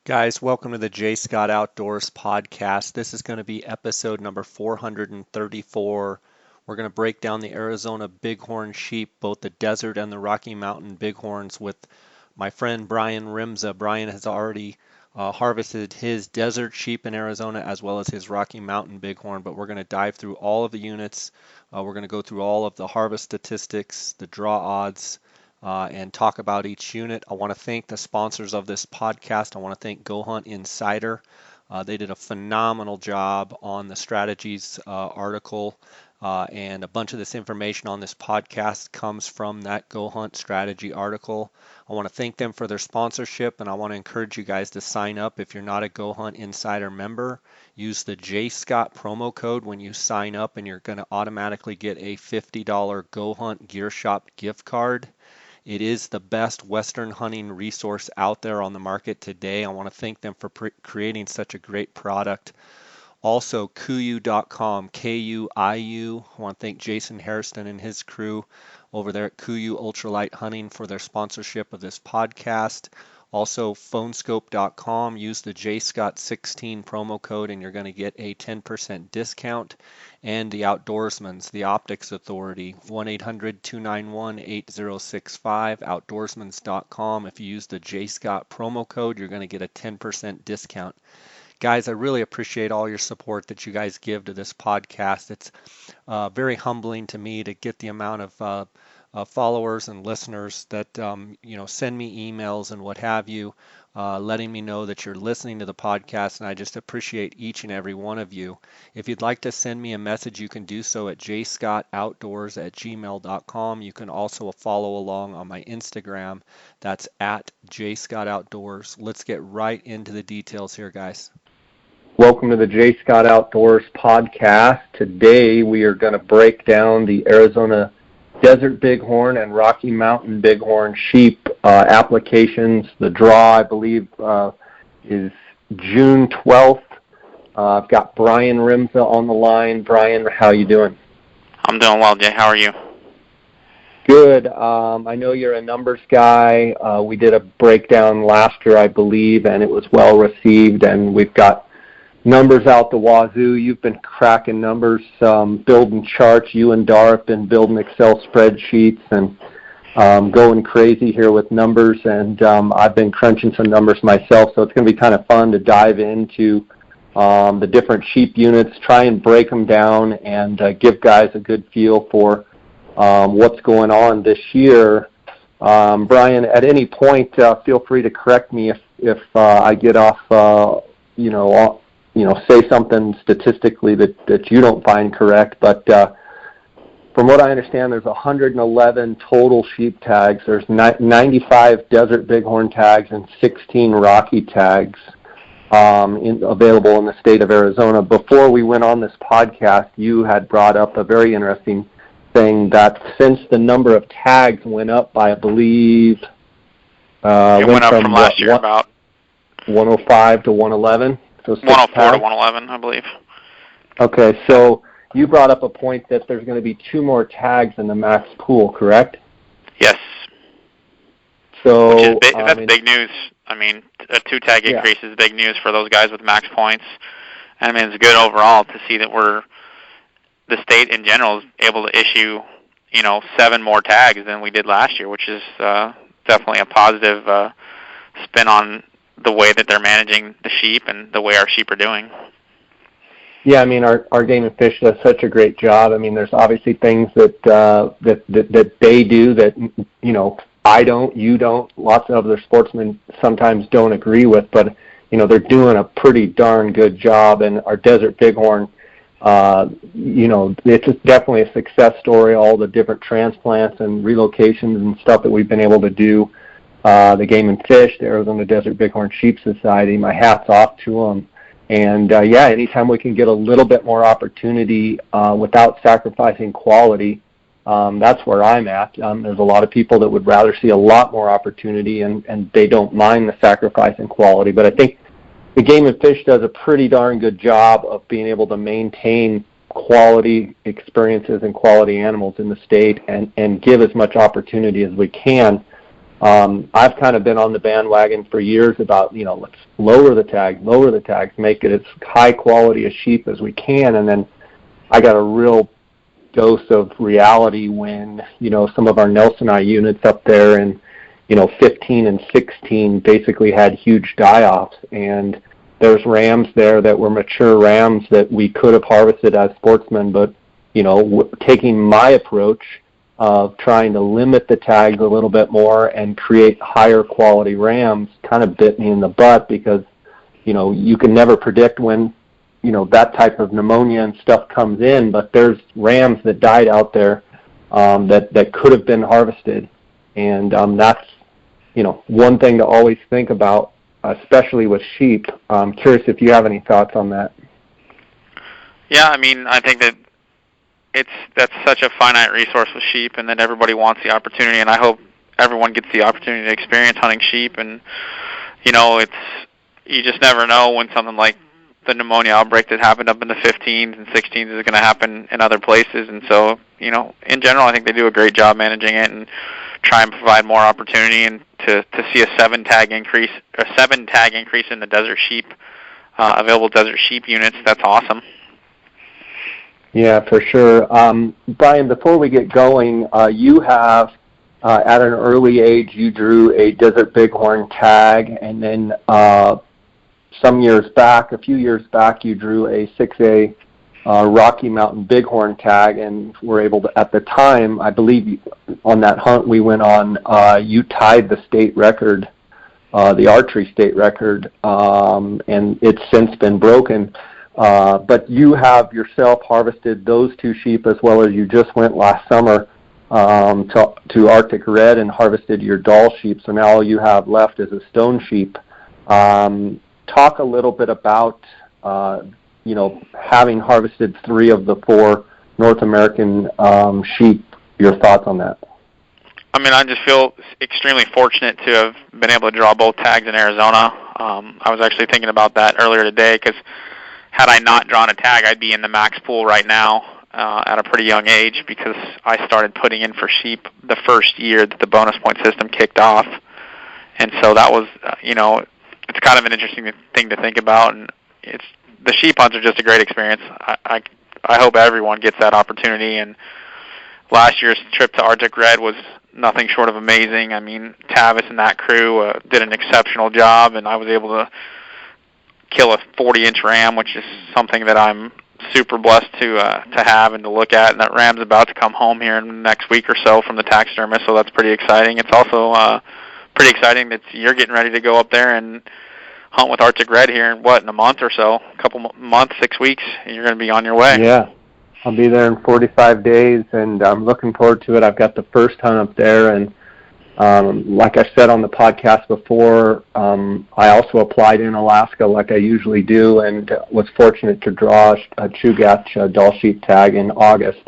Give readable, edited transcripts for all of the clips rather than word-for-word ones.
Guys, welcome to the J. Scott Outdoors podcast. This is going to be episode number 434. We're going to break down the Arizona Bighorn sheep, both the desert and the Rocky Mountain Bighorns, with my friend Brian Rimsza. Brian has already harvested his desert sheep in Arizona as well as his Rocky Mountain Bighorn, but we're going to dive through all of the units. We're going to go through all of the harvest statistics, the draw odds, and talk about each unit. I want to thank the sponsors of this podcast. I want to thank Go Hunt Insider. They did a phenomenal job on the strategies article, and a bunch of this information on this podcast comes from that Go Hunt strategy article. I want to thank them for their sponsorship, and I want to encourage you guys to sign up. If you're not a Go Hunt Insider member, use the J. Scott promo code when you sign up, and you're going to automatically get a $50 Go Hunt Gear Shop gift card. It is the best Western hunting resource out there on the market today. I want to thank them for creating such a great product. Also, KUIU.com, K-U-I-U. I want to thank Jason Hairston and his crew over there at KUIU Ultralight Hunting for their sponsorship of this podcast. Also, phonescope.com. Use the JScott16 promo code and you're going to get a 10% discount. And the Outdoorsman's, the Optics Authority, 1-800-291-8065, outdoorsmans.com. If you use the JScott promo code, you're going to get a 10% discount. Guys, I really appreciate all your support that you guys give to this podcast. It's very humbling to me to get the amount of followers and listeners that send me emails and what have you, letting me know that you're listening to the podcast, and I just appreciate each and every one of you. If you'd like to send me a message, you can do so at jscottoutdoors@gmail.com. You can also follow along on my Instagram. That's at jscottoutdoors. Let's get right into the details here, guys. Welcome to the J. Scott Outdoors podcast. Today we are going to break down the Arizona Desert Bighorn and Rocky Mountain Bighorn sheep applications. The draw, I believe, is June 12th. I've got Brian Rimsza on the line. Brian, how you doing? I'm doing well, Jay. How are you? Good. I know you're a numbers guy. We did a breakdown last year, I believe, and it was well received, and we've got numbers out the wazoo. You've been cracking numbers, building charts. You and Dar have been building Excel spreadsheets and going crazy here with numbers. And I've been crunching some numbers myself, so it's going to be kind of fun to dive into the different sheep units, try and break them down, and give guys a good feel for what's going on this year. Brian, at any point, feel free to correct me if I get off, say something statistically that you don't find correct, but from what I understand, there's 111 total sheep tags. There's 95 Desert Bighorn tags and 16 Rocky tags available in the state of Arizona. Before we went on this podcast, you had brought up a very interesting thing that since the number of tags went up by, I believe, it went up from last year about 105 to 111. So 104 to 111, I believe. Okay, so you brought up a point that there's going to be 2 more tags in the max pool, correct? Yes. So that's big news. I mean, a 2-tag increase is big news for those guys with max points. I mean, it's good overall to see that the state in general is able to issue, 7 more tags than we did last year, which is definitely a positive spin on the way that they're managing the sheep and the way our sheep are doing. Yeah, I mean, our Game and Fish does such a great job. I mean, there's obviously things that they do that, I don't, you don't, lots of other sportsmen sometimes don't agree with, but, they're doing a pretty darn good job. And our Desert Bighorn, it's definitely a success story, all the different transplants and relocations and stuff that we've been able to do. The Game and Fish, the Arizona Desert Bighorn Sheep Society, my hat's off to them. And, anytime we can get a little bit more opportunity without sacrificing quality, that's where I'm at. There's a lot of people that would rather see a lot more opportunity, and they don't mind the sacrifice in quality. But I think the Game and Fish does a pretty darn good job of being able to maintain quality experiences and quality animals in the state and give as much opportunity as we can. I've kind of been on the bandwagon for years about, let's lower the tags, make it as high quality a sheep as we can. And then I got a real dose of reality when, some of our Nelson units up there in, 15 and 16 basically had huge die-offs. And there's rams there that were mature rams that we could have harvested as sportsmen, but, taking my approach of trying to limit the tags a little bit more and create higher quality rams kind of bit me in the butt because, you can never predict when, that type of pneumonia and stuff comes in, but there's rams that died out there that could have been harvested. And that's, one thing to always think about, especially with sheep. I'm curious if you have any thoughts on that. Yeah, I think that that's such a finite resource with sheep, and that everybody wants the opportunity, and I hope everyone gets the opportunity to experience hunting sheep. And you just never know when something like the pneumonia outbreak that happened up in the 15s and 16s is going to happen in other places. And so, in general, I think they do a great job managing it and try and provide more opportunity. And to see a 7-tag increase in the desert sheep, available desert sheep units, that's awesome. Yeah, for sure. Brian, before we get going, you have, at an early age, you drew a Desert Bighorn tag, and then a few years back, you drew a 6A Rocky Mountain Bighorn tag, and were able to, at the time, I believe on that hunt we went on, you tied the state record, the archery state record, and it's since been broken. But you have yourself harvested those 2 sheep, as well as you just went last summer to Arctic Red and harvested your doll sheep. So now all you have left is a stone sheep. Talk a little bit about, having harvested 3 of the 4 North American sheep, your thoughts on that. I just feel extremely fortunate to have been able to draw both tags in Arizona. I was actually thinking about that earlier today, because had I not drawn a tag, I'd be in the max pool right now at a pretty young age, because I started putting in for sheep the first year that the bonus point system kicked off. And so that was, it's kind of an interesting thing to think about. And the sheep hunts are just a great experience. I hope everyone gets that opportunity. And last year's trip to Arctic Red was nothing short of amazing. Tavis and that crew did an exceptional job, and I was able to kill a 40-inch ram, which is something that I'm super blessed to have and to look at. And that ram's about to come home here in the next week or so from the taxidermist, so that's pretty exciting. It's also pretty exciting that you're getting ready to go up there and hunt with Arctic Red here in a month or so, a couple months, 6 weeks, and you're going to be on your way. Yeah, I'll be there in 45 days, and I'm looking forward to it. I've got the first hunt up there, and like I said on the podcast before, I also applied in Alaska like I usually do, and was fortunate to draw a Chugach doll sheep tag in August,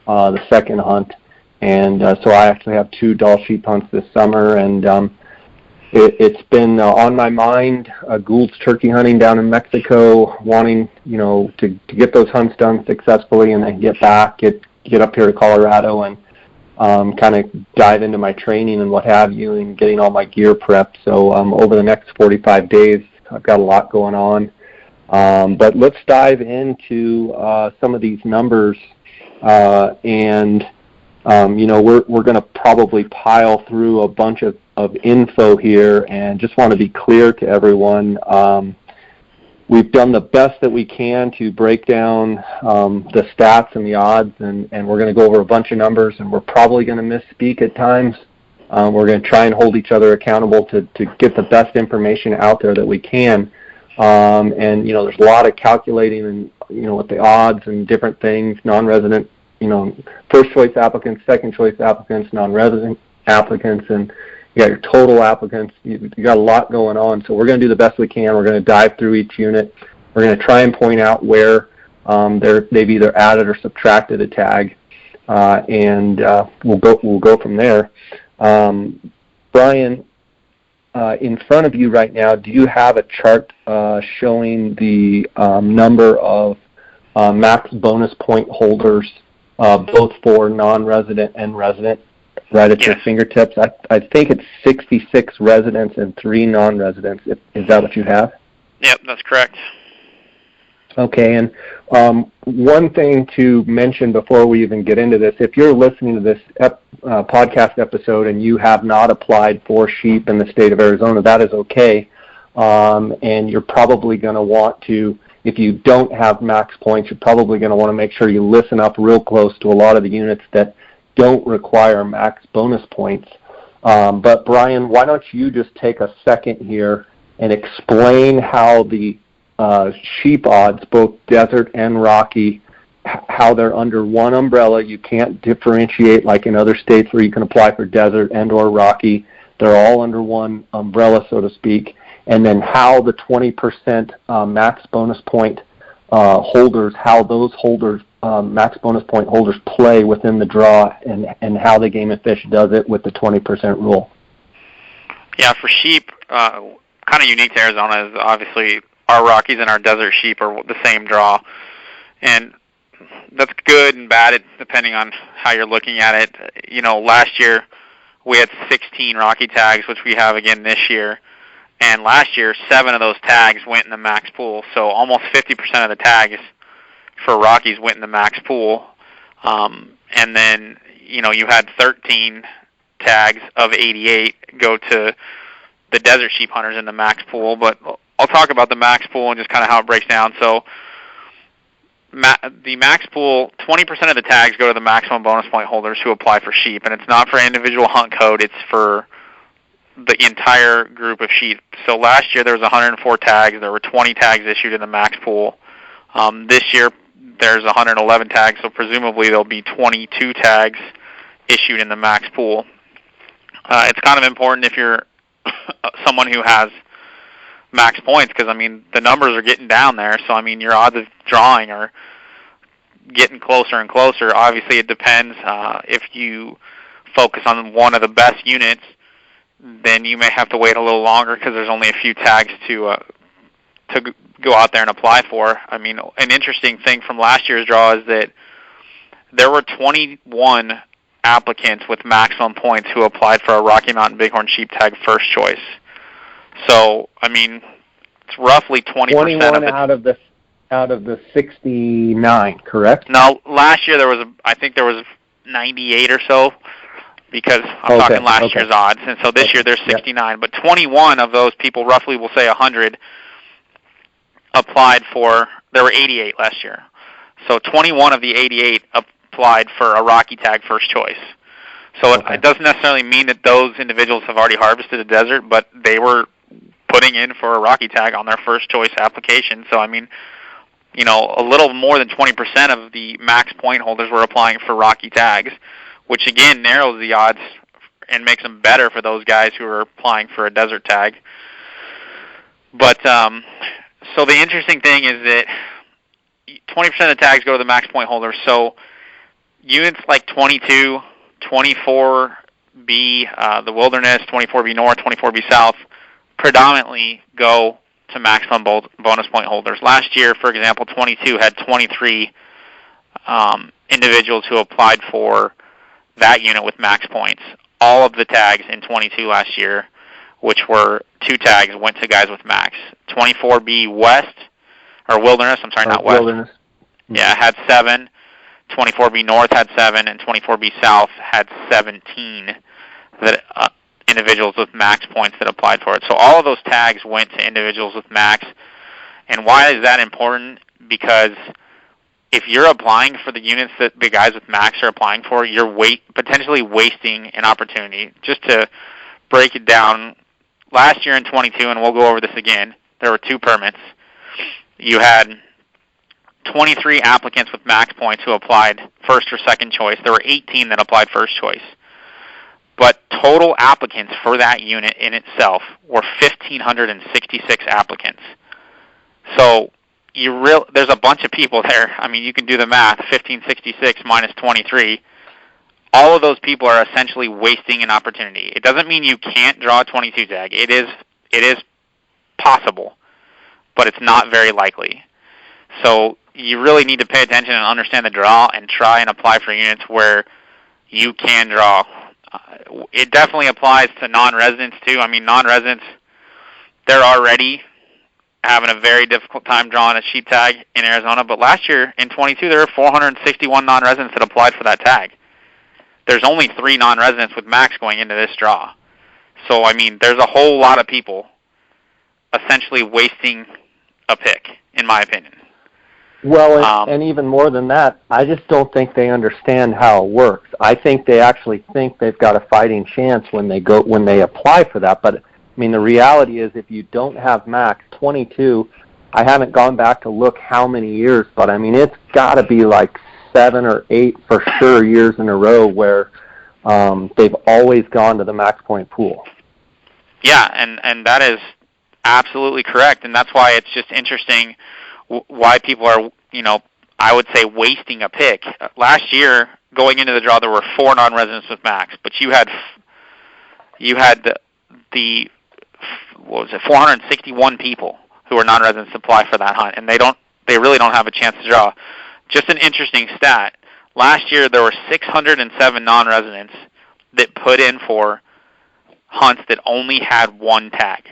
the second hunt. And so I actually have 2 doll sheep hunts this summer, and it's been on my mind, Gould's turkey hunting down in Mexico, wanting, to get those hunts done successfully and then get back, get up here to Colorado and kind of dive into my training and what have you, and getting all my gear prepped. So over the next 45 days, I've got a lot going on. But let's dive into some of these numbers, and we're going to probably pile through a bunch of info here, and just want to be clear to everyone. We've done the best that we can to break down the stats and the odds, and we're going to go over a bunch of numbers, and we're probably going to misspeak at times. We're going to try and hold each other accountable to get the best information out there that we can. And, there's a lot of calculating and, with the odds and different things, non-resident, first choice applicants, second choice applicants, non-resident applicants, and you got your total applicants. You got a lot going on, so we're going to do the best we can. We're going to dive through each unit. We're going to try and point out where they've either added or subtracted a tag, and we'll go from there. Brian, in front of you right now, do you have a chart showing the number of max bonus point holders, both for non-resident and resident right at your fingertips. I think it's 66 residents and 3 non-residents. Is that what you have? Yep, that's correct. Okay, and one thing to mention before we even get into this, if you're listening to this podcast episode and you have not applied for sheep in the state of Arizona, that is okay. And you're probably going to want to, if you don't have max points, you're probably going to want to make sure you listen up real close to a lot of the units that don't require max bonus points. But Brian, why don't you just take a second here and explain how the sheep odds, both desert and rocky, how they're under one umbrella. You can't differentiate like in other states where you can apply for desert and or rocky. They're all under one umbrella, so to speak. And then how the 20% max bonus point holders, how those holders, max bonus point holders play within the draw, and how the Game and Fish does it with the 20% rule. Yeah, for sheep, kind of unique to Arizona is obviously our Rockies and our desert sheep are the same draw. And that's good and bad depending on how you're looking at it. You know, last year we had 16 Rocky tags, which we have again this year. And last year, 7 of those tags went in the max pool. So almost 50% of the tags for Rockies went in the max pool. And then, you know, you had 13 tags of 88 go to the desert sheep hunters in the max pool. But I'll talk about the max pool and just kind of how it breaks down. So the max pool, 20% of the tags go to the maximum bonus point holders who apply for sheep. And it's not for individual hunt code. It's for the entire group of sheep. So last year there was 104 tags. There were 20 tags issued in the max pool. This year there's 111 tags, so presumably there'll be 22 tags issued in the max pool. It's kind of important if you're someone who has max points because, I mean, the numbers are getting down there. So, I mean, your odds of drawing are getting closer and closer. Obviously, it depends. If you focus on one of the best units, then you may have to wait a little longer because there's only a few tags to go out there and apply for. I mean, an interesting thing from last year's draw is that there were 21 applicants with maximum points who applied for a Rocky Mountain Bighorn sheep tag first choice. So, I mean, it's roughly 20% 21 of the out of the 69, correct? No, last year I think there was 98 or so, because I'm talking last year's odds, and so this year there's 69. Yep. But 21 of those people, roughly we'll say 100, applied for, there were 88 last year. So 21 of the 88 applied for a Rocky tag first choice. So it doesn't necessarily mean that those individuals have already harvested a desert, but they were putting in for a Rocky tag on their first choice application. So, I mean, you know, a little more than 20% of the max point holders were applying for Rocky tags, which again narrows the odds and makes them better for those guys who are applying for a desert tag. But so the interesting thing is that 20% of the tags go to the max point holders. So units like 22, 24B, the Wilderness, 24B North, 24B South, predominantly go to maximum bonus point holders. Last year, for example, 22 had 23 individuals who applied for that unit with max points. All of the tags in 22 last year, which were 2 tags, went to guys with max. 24B West, or Wilderness, I'm sorry, not West. Wilderness. Yeah, had 7. 24B North had 7, and 24B South had 17 that individuals with max points that applied for it. So all of those tags went to individuals with max. And why is that important? Because if you're applying for the units that the guys with max are applying for, you're potentially wasting an opportunity. Just to break it down, last year in 22, and we'll go over this again, there were 2 permits. You had 23 applicants with max points who applied first or second choice. There were 18 that applied first choice. But total applicants for that unit in itself were 1,566 applicants. So there's a bunch of people there. I mean, you can do the math, 1,566 minus 23. All of those people are essentially wasting an opportunity. It doesn't mean you can't draw a 22 tag. It is possible, but it's not very likely. So you really need to pay attention and understand the draw and try and apply for units where you can draw it definitely applies to non-residents too. I mean, non-residents, they're already having a very difficult time drawing a sheep tag in Arizona. But last year, in 22, there were 461 non-residents that applied for that tag. There's only 3 non-residents with max going into this draw. So, I mean, there's a whole lot of people essentially wasting a pick, in my opinion. Well, and even more than that, I just don't think they understand how it works. I think they actually think they've got a fighting chance when they apply for that. But I mean, the reality is, if you don't have max 22, I haven't gone back to look how many years, but I mean, it's got to be like 7 or 8 for sure years in a row where they've always gone to the max point pool. Yeah, and that is absolutely correct, and that's why it's just interesting why people are, I would say wasting a pick. Last year, going into the draw, there were 4 non-residents with max, but you had the 461 people who are non-residents apply for that hunt, and they really don't have a chance to draw. Just an interesting stat. Last year, there were 607 non-residents that put in for hunts that only had 1 tag.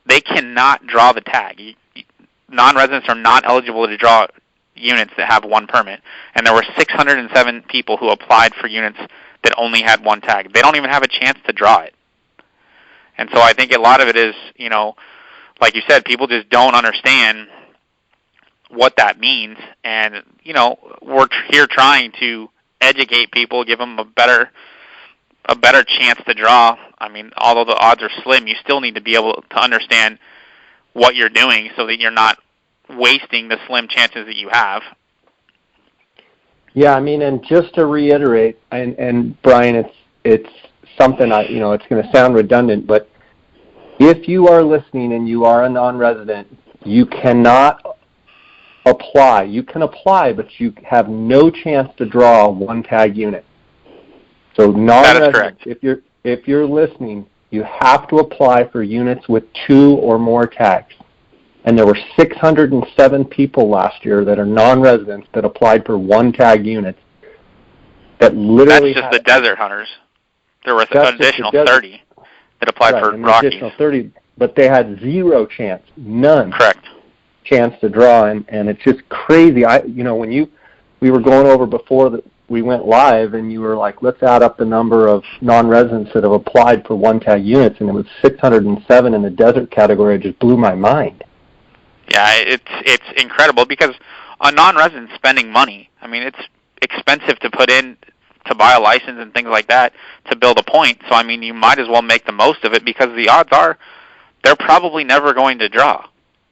They cannot draw the tag. Non-residents are not eligible to draw units that have 1 permit, and there were 607 people who applied for units that only had 1 tag. They don't even have a chance to draw it. And so I think a lot of it is, like you said, people just don't understand what that means, and we're here trying to educate people, give them a better chance to draw. I mean, although the odds are slim, you still need to be able to understand what you're doing so that you're not wasting the slim chances that you have. Yeah, I mean, and just to reiterate, and Brian, it's something it's going to sound redundant, but if you are listening and you are a non-resident, you cannot apply. You can apply, but you have no chance to draw a 1 tag unit. So non-residents, if you're listening, you have to apply for units with 2 or more tags. And there were 607 people last year that are non-residents that applied for 1 tag units. That literally that's just the desert hunters. There were an additional 30 that applied for Rockies. Additional 30, but they had 0 chance, none. Correct. Chance to draw, and it's just crazy. When we were going over before we went live, and you were like, let's add up the number of non-residents that have applied for 1 tag units, and it was 607 in the desert category. It just blew my mind. Yeah, it's incredible because a non-resident spending money. I mean, it's expensive to put in to buy a license and things like that to build a point. So I mean, you might as well make the most of it because the odds are they're probably never going to draw.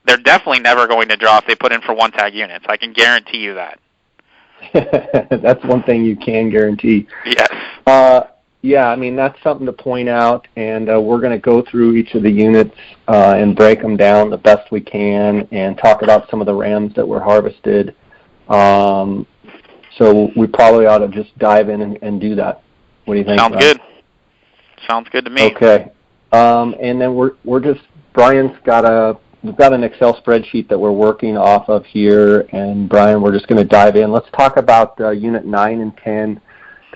They're definitely never going to draw if they put in for 1 tag units. I can guarantee you that. That's one thing you can guarantee. Yes. Yeah, I mean, that's something to point out, and we're going to go through each of the units and break them down the best we can and talk about some of the rams that were harvested. So we probably ought to just dive in and do that. What do you think? Sounds good. Sounds good to me. Okay. And then we've got an Excel spreadsheet that we're working off of here, and Brian, we're just going to dive in. Let's talk about Unit 9 and 10.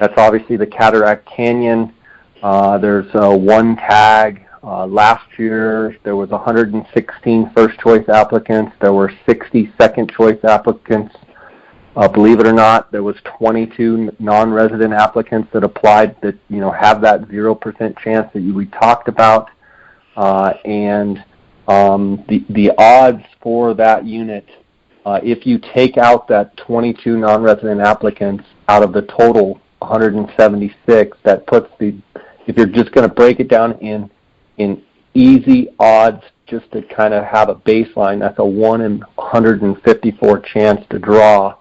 That's obviously the Cataract Canyon. There's 1 tag. Last year, there was 116 first-choice applicants. There were 60 second-choice applicants. Believe it or not, there was 22 non-resident applicants that applied that have that 0% chance that we talked about, and the odds for that unit, if you take out that 22 non-resident applicants out of the total 176, that puts if you're just going to break it down in easy odds, just to kind of have a baseline, that's a 1 in 154 chance to draw.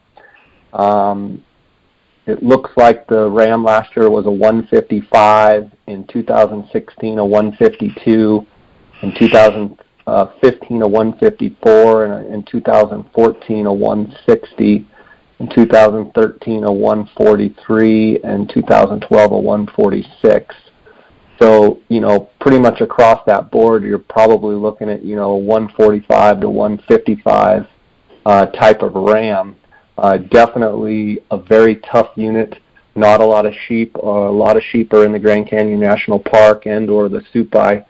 It looks like the ram last year was a 155, in 2016 a 152, in 2015 a 154, and in 2014 a 160, in 2013 a 143, and 2012 a 146. So, pretty much across that board, you're probably looking at, a 145 to 155 type of ram. Definitely a very tough unit. not a lot of sheep. A lot of sheep are in the Grand Canyon National Park and or the Supai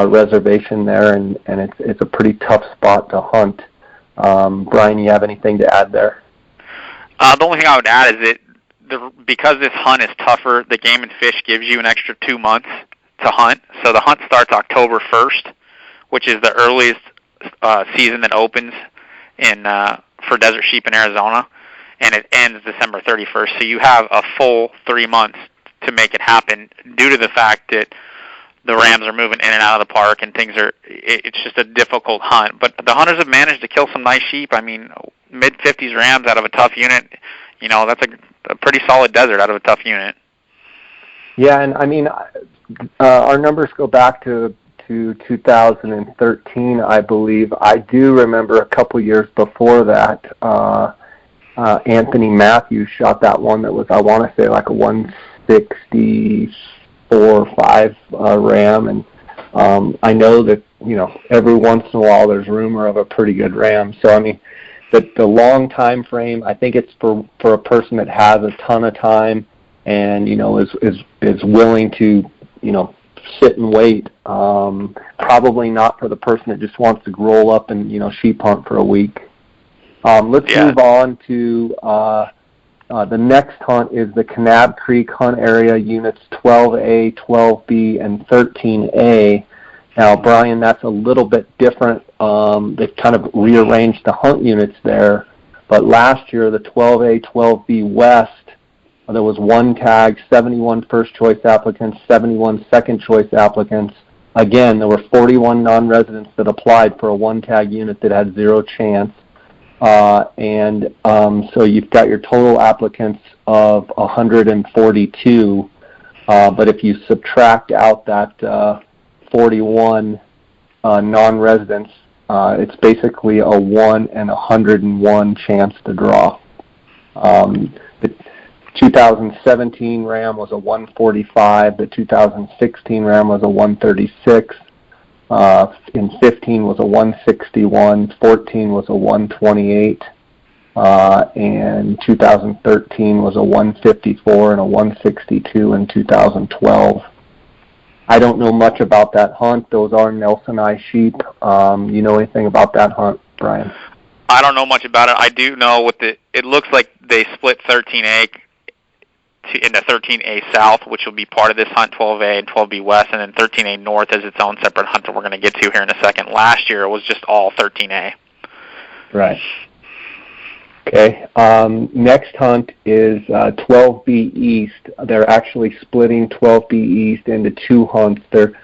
reservation there, and it's a pretty tough spot to hunt. Brian, you have anything to add there? The only thing I would add is because this hunt is tougher, the Game and Fish gives you an extra 2 months to hunt. So the hunt starts October 1st, which is the earliest season that opens for desert sheep in Arizona, and it ends December 31st. So you have a full 3 months to make it happen due to the fact that the rams are moving in and out of the park and it's just a difficult hunt. But the hunters have managed to kill some nice sheep. I mean, mid-50s rams out of a tough unit, that's a pretty solid desert out of a tough unit. Yeah, and I mean, our numbers go back to 2013, I believe. I do remember a couple years before that, Anthony Matthews shot that one that was, I want to say, like a 164 or 5 ram, and I know that every once in a while there's rumor of a pretty good ram. So I mean, the long time frame, I think it's for a person that has a ton of time and is willing to sit and wait. Probably not for the person that just wants to roll up and sheep hunt for a week. Let's move on to the next hunt is the Kanab Creek Hunt Area Units 12A, 12B, and 13A. Now, Brian, that's a little bit different. They've kind of rearranged the hunt units there. But last year, the 12A, 12B West, there was 1 tag, 71 first-choice applicants, 71 second-choice applicants. Again, there were 41 non-residents that applied for a 1-tag unit that had 0 chance. So you've got your total applicants of 142. But if you subtract out that 41 non-residents, it's basically a 1 in 101 chance to draw. The 2017 Ram was a 145. The 2016 Ram was a 136. In 15 was a 161. 14 was a 128. And 2013 was a 154 and a 162 in 2012. I don't know much about that hunt. Those are Nelson Eye sheep. You know anything about that hunt, Brian? I don't know much about it. I do know it looks like they split 13A into 13A South, which will be part of this hunt, 12A and 12B West, and then 13A North as its own separate hunt that we're going to get to here in a second. Last year it was just all 13A. Right. Okay. Next hunt is 12B East. They're actually splitting 12B East into 2 hunts. It's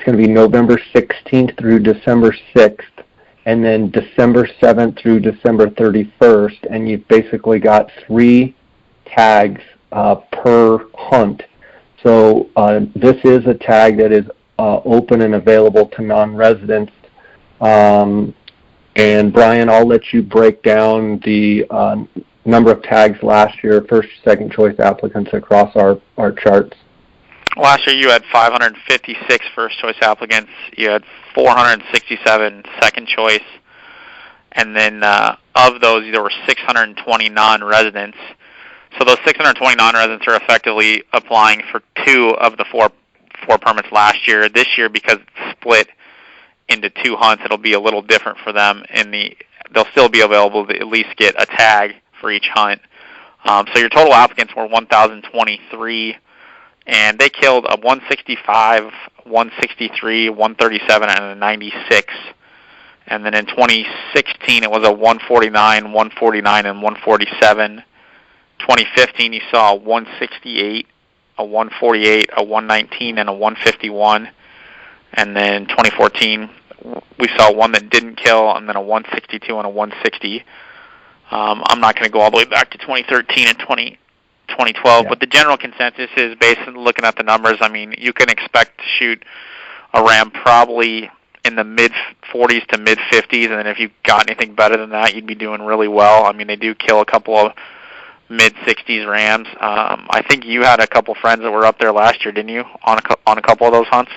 going to be November 16th through December 6th, and then December 7th through December 31st, and you've basically got 3 tags per hunt. So this is a tag that is open and available to non-residents. And Brian, I'll let you break down the number of tags last year, first, second choice applicants across our charts. Last year you had 556 first choice applicants. You had 467 second choice. And then of those, there were 620 non-residents. So those 620 non-residents are effectively applying for 2 of the 4 permits last year. This year, because it's split into 2 hunts, it'll be a little different for them. They'll still be available to at least get a tag for each hunt. So your total applicants were 1,023, and they killed a 165, 163, 137, and a 96. And then in 2016, it was a 149, 149, and 147. 2015, you saw a 168, a 148, a 119, and a 151. And then 2014, we saw one that didn't kill, and then a 162 and a 160. I'm not going to go all the way back to 2013 and 2012, but the general consensus is, based on looking at the numbers, I mean, you can expect to shoot a ram probably in the mid-40s to mid-50s, and then if you got anything better than that, you'd be doing really well. I mean, they do kill a couple of mid-60s rams. I think you had a couple friends that were up there last year, didn't you, on a couple of those hunts?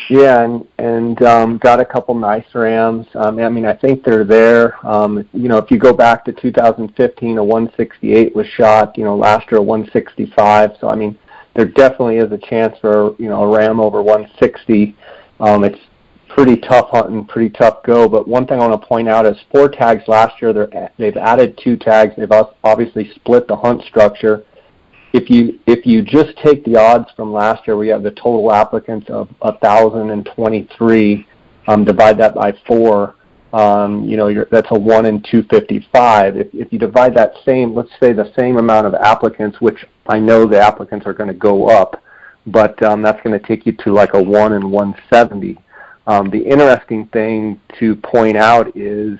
Yeah, and got a couple nice rams. I mean, I think they're there. If you go back to 2015, a 168 was shot. Last year a 165. So I mean, there definitely is a chance for a ram over 160. It's pretty tough hunting, pretty tough go. But one thing I want to point out is 4 tags last year. They've added 2 tags. They've obviously split the hunt structure. If you just take the odds from last year, we have the total applicants of 1,023. Divide that by 4. That's a 1 in 255. If you divide that let's say the same amount of applicants, which I know the applicants are going to go up, but that's going to take you to like a 1 in 170. The interesting thing to point out is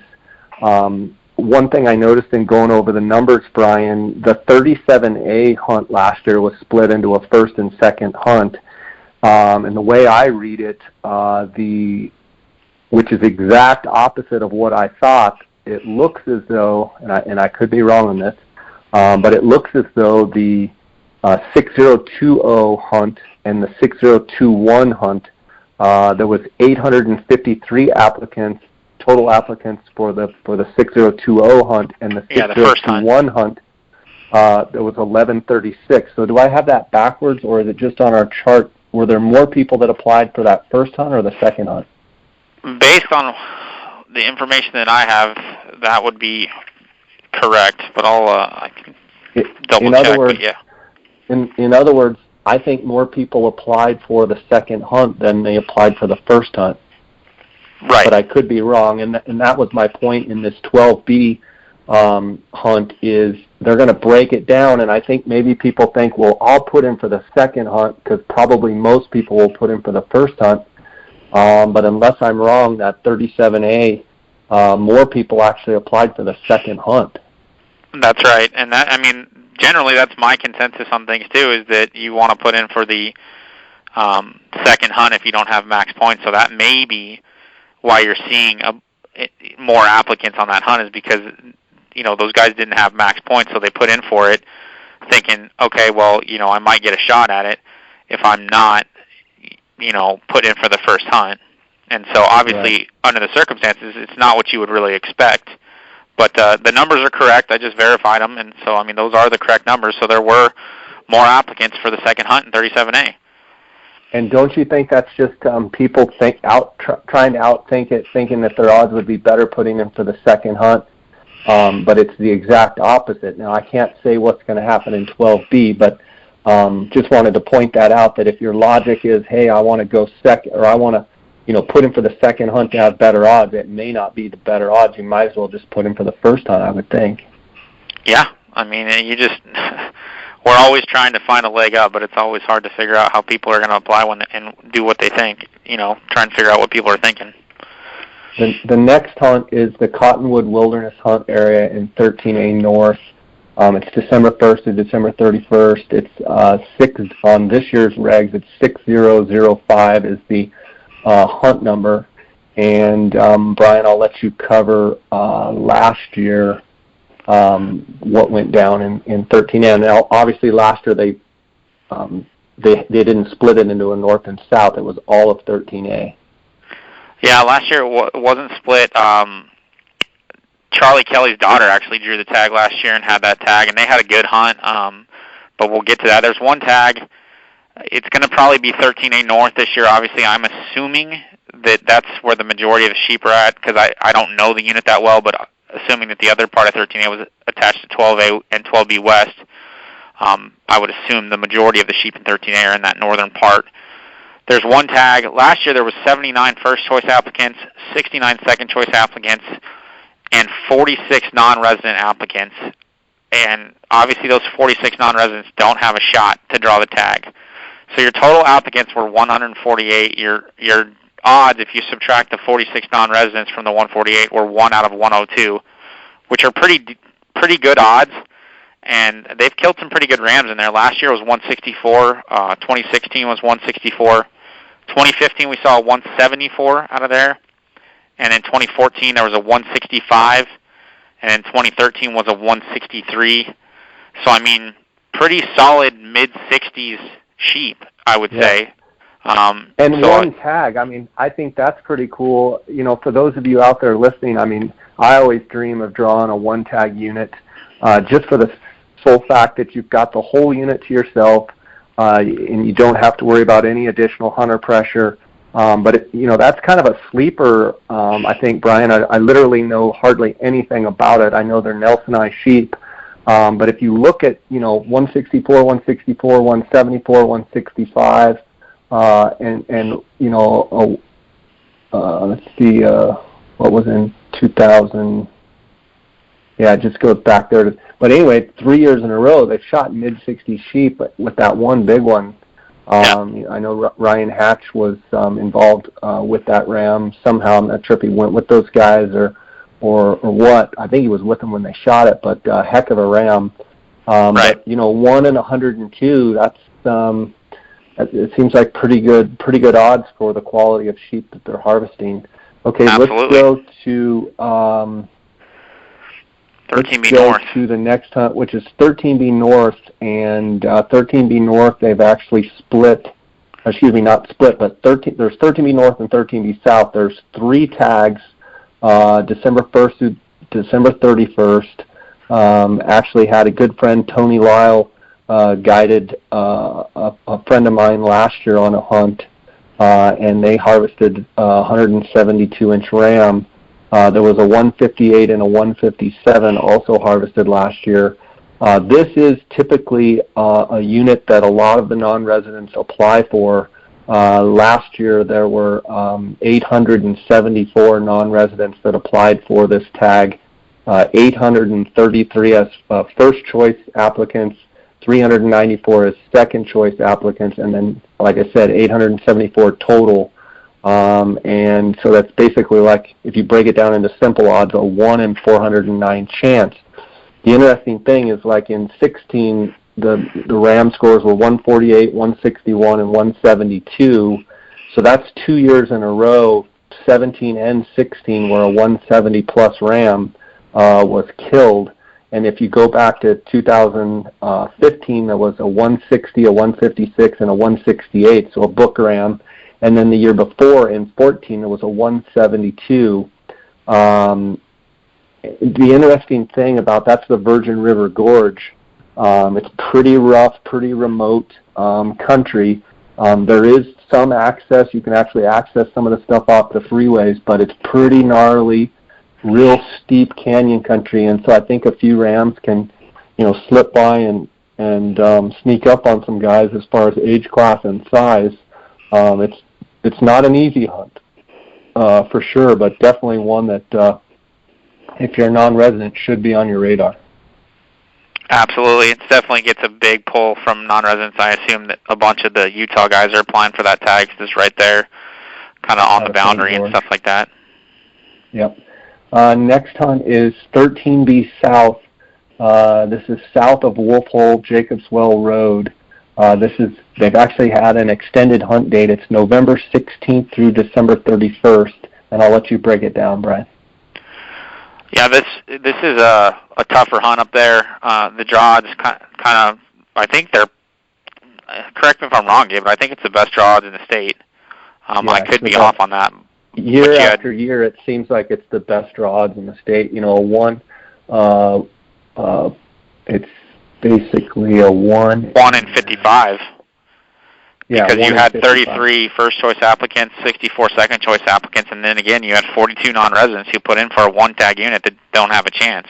one thing I noticed in going over the numbers, Brian, the 37A hunt last year was split into a first and second hunt. And the way I read it, which is exact opposite of what I thought, it looks as though, and I could be wrong on this, but it looks as though the 6020 hunt and the 6021 hunt, there was 853 total applicants for the 6020 hunt, and the 6021 hunt, there was 1136. So do I have that backwards, or is it just on our chart? Were there more people that applied for that first hunt or the second hunt? Based on the information that I have, that would be correct, but I can double check. Words, but yeah. In other words, I think more people applied for the second hunt than they applied for the first hunt. Right. But I could be wrong, and that was my point in this 12B hunt, is they're going to break it down, and I think maybe people think, well, I'll put in for the second hunt because probably most people will put in for the first hunt. But unless I'm wrong, that 37A, more people actually applied for the second hunt. That's right, and generally that's my consensus on things too, is that you want to put in for the second hunt if you don't have max points. So that may be why you're seeing more applicants on that hunt, is because those guys didn't have max points, so they put in for it thinking, okay, well, I might get a shot at it if I'm not put in for the first hunt. And so obviously, under the circumstances, it's not what you would really expect. But the numbers are correct. I just verified them, and so those are the correct numbers. So there were more applicants for the second hunt in 37A. And don't you think that's just people trying to outthink it, thinking that their odds would be better putting in for the second hunt? But it's the exact opposite. Now, I can't say what's going to happen in 12B, but just wanted to point that out, that if your logic is, hey, I want to go second, or I want to put in for the second hunt to have better odds, it may not be the better odds. You might as well just put in for the first hunt, I would think. Yeah, we're always trying to find a leg up, but it's always hard to figure out how people are going to apply and do what they think, try and figure out what people are thinking. The next hunt is the Cottonwood Wilderness Hunt area in 13A North. It's December 1st to December 31st. It's on this year's regs. It's 6005 is the hunt number. And Brian, I'll let you cover last year what went down in 13A. Now, obviously, last year they didn't split it into a north and south. It was all of 13A. Yeah, last year it wasn't split. Charlie Kelly's daughter actually drew the tag last year and had that tag, and they had a good hunt, but we'll get to that. There's one tag. It's going to probably be 13A North this year. Obviously, I'm assuming that that's where the majority of the sheep are at, because I don't know the unit that well, but assuming that the other part of 13A was attached to 12A and 12B West, I would assume the majority of the sheep in 13A are in that northern part. There's one tag. Last year there was 79 first-choice applicants, 69 second-choice applicants, and 46 non-resident applicants. And obviously those 46 non-residents don't have a shot to draw the tag. So your total applicants were 148. Your odds, if you subtract the 46 non-residents from the 148, were 1 out of 102, which are pretty good odds. And they've killed some pretty good rams in there. Last year was 164. 2016 was 164. 2015 we saw a 174 out of there. And in 2014 there was a 165. And in 2013 was a 163. So, pretty solid mid-60s sheep, I would say. And one tag, I mean, I think that's pretty cool. You know, for those of you out there listening, I mean, I always dream of drawing a one-tag unit just for the sole fact that you've got the whole unit to yourself, and you don't have to worry about any additional hunter pressure. But, you know, that's kind of a sleeper, I think, Brian. I literally know hardly anything about it. I know they're Nelson-I sheep. But if you look at, you know, 164, 164, 174, 165, and you know, let's see, what was in 2000? Yeah, it just goes back there. But anyway, 3 years in a row, they've shot mid-60 sheep with that one big one. I know Ryan Hatch was involved with that ram somehow. I'm not sure if he went with those guys or what. I think he was with them when they shot it, but heck of a ram. Right. But, you know, 1 in 102, that's it seems like pretty good odds for the quality of sheep that they're harvesting. Okay, Absolutely. Let's go to 13B North. To the next hunt, which is 13B North, and 13B North, they've actually split. Excuse me, not split, but there's 13B North and 13B South. There's 3 tags, December 1st through December 31st. Actually had a good friend, Tony Lyle, guided a friend of mine last year on a hunt, and they harvested a 172-inch ram. There was a 158 and a 157 also harvested last year. This is typically a unit that a lot of the non-residents apply for. Last year there were 874 non-residents that applied for this tag, 833 as first choice applicants, 394 as second choice applicants, and then, like I said, 874 total. And so that's basically, like, if you break it down into simple odds, a 1 in 409 chance. The interesting thing is, like in 16, the ram scores were 148, 161, and 172. So that's 2 years in a row, 17 and 16, where a 170-plus ram was killed. And if you go back to 2015, there was a 160, a 156, and a 168, so a book ram. And then the year before, in 14, there was a 172. The interesting thing about that's the Virgin River Gorge. It's pretty rough, pretty remote country. There is some access. You can actually access some of the stuff off the freeways, but it's pretty gnarly, real steep canyon country. And so I think a few rams can, you know, slip by and sneak up on some guys as far as age class and size. It's not an easy hunt, for sure, but definitely one that, if you're a non-resident, should be on your radar. Absolutely. It definitely gets a big pull from non-residents. I assume that a bunch of the Utah guys are applying for that tag just right there, kind of on the boundary and stuff like that. Yep. Next hunt is 13B South. This is south of Wolf Hole, Jacobs Well Road. They've actually had an extended hunt date. It's November 16th through December 31st, and I'll let you break it down, Brian. Yeah, this is a tougher hunt up there. The draw odds kind of, I think they're, correct me if I'm wrong, Gabe, but I think it's the best draw odds in the state. I could be off on that. Year after year, it seems like it's the best draw odds in the state. You know, it's basically a 1 in 55. Yeah, because you had 33 first-choice applicants, 64 second-choice applicants, and then again you had 42 non-residents who put in for a one-tag unit that don't have a chance.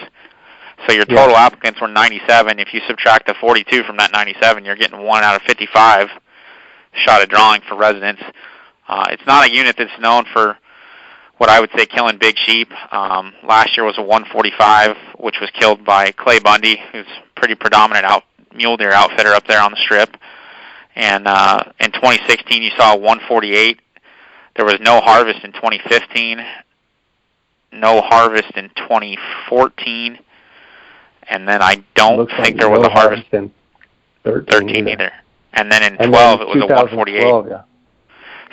So your total applicants were 97. If you subtract the 42 from that 97, you're getting 1 out of 55 shot at drawing for residents. It's not a unit that's known for what I would say killing big sheep. Last year was a 145, which was killed by Clay Bundy, who's pretty predominant mule deer outfitter up there on the strip. And in 2016, you saw a 148. There was no harvest in 2015, no harvest in 2014, and then I don't think there was a harvest in 13 either. And then in 12, it was a 148. Yeah.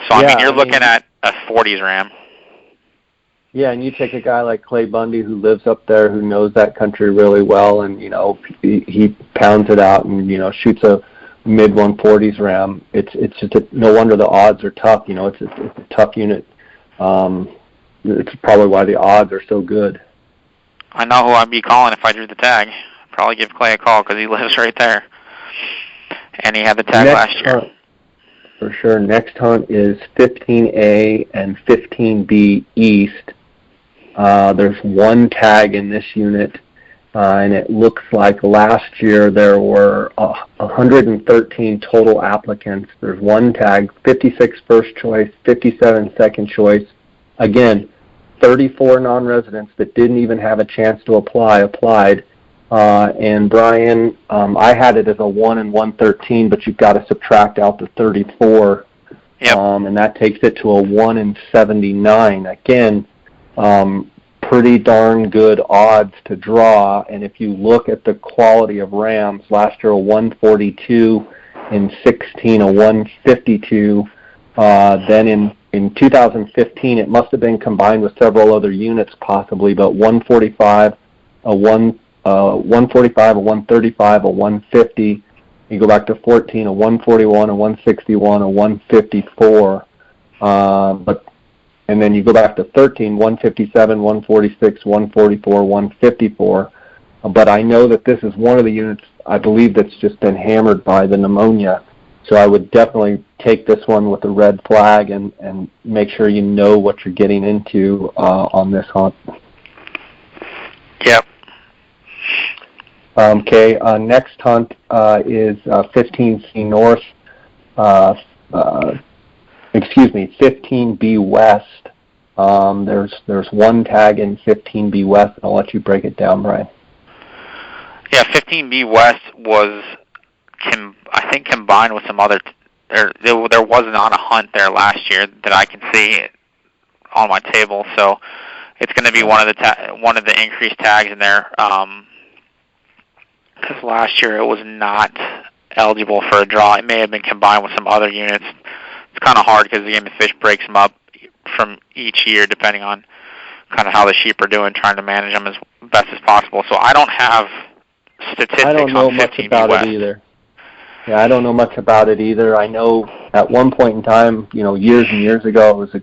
So, I mean, you're looking at a 40s ram. Yeah, and you take a guy like Clay Bundy who lives up there, who knows that country really well, and, you know, he pounds it out and, you know, shoots a mid-140s ram. It's just no wonder the odds are tough. It's a tough unit. It's probably why the odds are so good. I know who I'd be calling if I drew the tag. Probably give Clay a call because he lives right there. And he had the tag last year. For sure. Next hunt is 15A and 15B East. There's one tag in this unit, and it looks like last year there were 113 total applicants. There's one tag, 56 first choice, 57 second choice. Again, 34 non-residents that didn't even have a chance to applied. And Brian, I had it as a 1 in 113, but you've got to subtract out the 34. Yep. And that takes it to a 1 in 79. Again, pretty darn good odds to draw. And if you look at the quality of rams, last year a 142, in 16 a 152. Then in 2015, it must have been combined with several other units possibly, but 145, a 145, a 135, a 150. You go back to 14, a 141, a 161, a 154. And then you go back to 13, 157, 146, 144, 154. But I know that this is one of the units, I believe, that's just been hammered by the pneumonia. So I would definitely take this one with a red flag and make sure you know what you're getting into on this hunt. Yep. Okay, next hunt is 15C North, 15B West. There's one tag in 15B West, and I'll let you break it down, Brian. Yeah, 15B West was, I think, combined with some other. There was not a hunt there last year that I can see on my table, so it's going to be one of the increased tags in there. Because last year it was not eligible for a draw. It may have been combined with some other units. It's kind of hard because the Game and Fish breaks them up from each year depending on kind of how the sheep are doing, trying to manage them as best as possible. So I don't have statistics on 15B West. I don't know much about it either. Yeah, I don't know much about it either. I know at one point in time, years and years ago, it was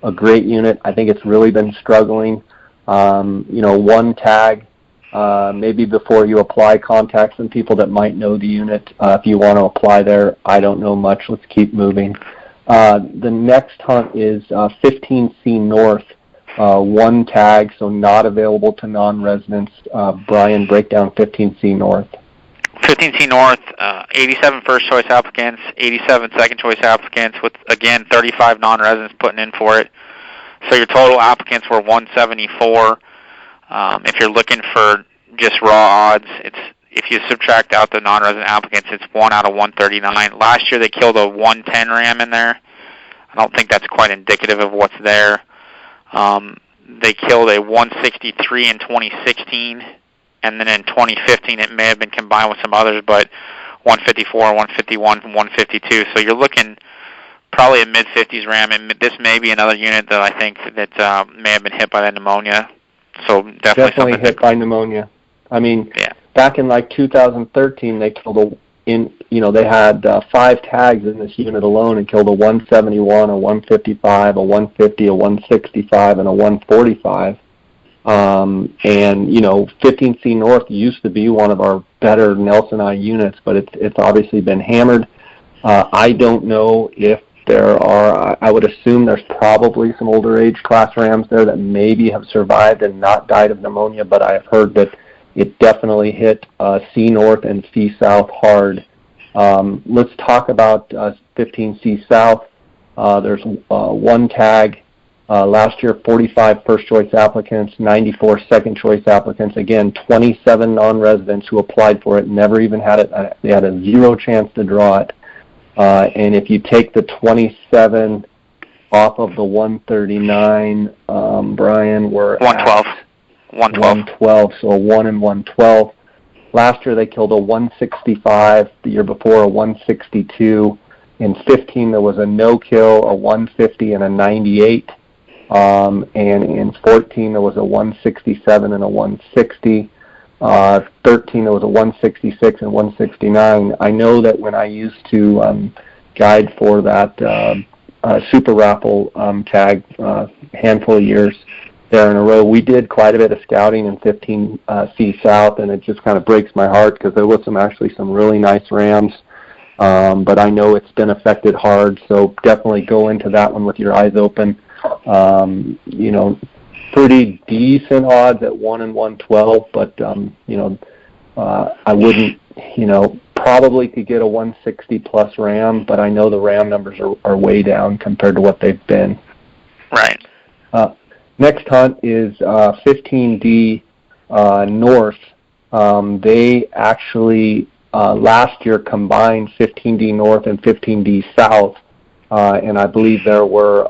a great unit. I think it's really been struggling. One tag. Maybe before you apply, contact some people that might know the unit. If you want to apply there, I don't know much. Let's keep moving. The next hunt is 15C North, one tag, so not available to non-residents. Brian, break down 15C North. 15C North, 87 first choice applicants, 87 second choice applicants, with, again, 35 non-residents putting in for it. So your total applicants were 174. If you're looking for just raw odds, if you subtract out the non-resident applicants, it's 1 out of 139. Last year they killed a 110 ram in there. I don't think that's quite indicative of what's there. They killed a 163 in 2016, and then in 2015 it may have been combined with some others, but 154, 151, 152. So you're looking probably a mid-50s ram, and this may be another unit that I think that may have been hit by the pneumonia. So definitely hit by pneumonia. I mean, back in like 2013, they killed they had 5 tags in this unit alone and killed a 171, a 155, a 150, a 165, and a 145. And 15C North used to be one of our better Nelson I units, but it's obviously been hammered. I don't know if there are, I would assume there's probably some older age class rams there that maybe have survived and not died of pneumonia, but I have heard that it definitely hit C North and C South hard. Let's talk about 15C South. There's one tag. Last year, 45 first choice applicants, 94 second choice applicants. Again, 27 non-residents who applied for it, never even had it. They had a 0 chance to draw it. And if you take the 27 off of the 139, Brian, we're 112. at 112, so a 1 in 112. Last year they killed a 165. The year before a 162. In 15 there was a no-kill, a 150, and a 98. And in 14 there was a 167 and a 160. 13, there was a 166 and 169. I know that when I used to guide for that super raffle tag handful of years there in a row, we did quite a bit of scouting in 15C South, and it just kind of breaks my heart because there was some really nice rams. But I know it's been affected hard, so definitely go into that one with your eyes open. Pretty decent odds at 1 in 112, but I wouldn't, probably could get a 160 plus ram, but I know the ram numbers are way down compared to what they've been. Right. Next hunt is 15D North. They actually last year combined 15D North and 15D South, and I believe there were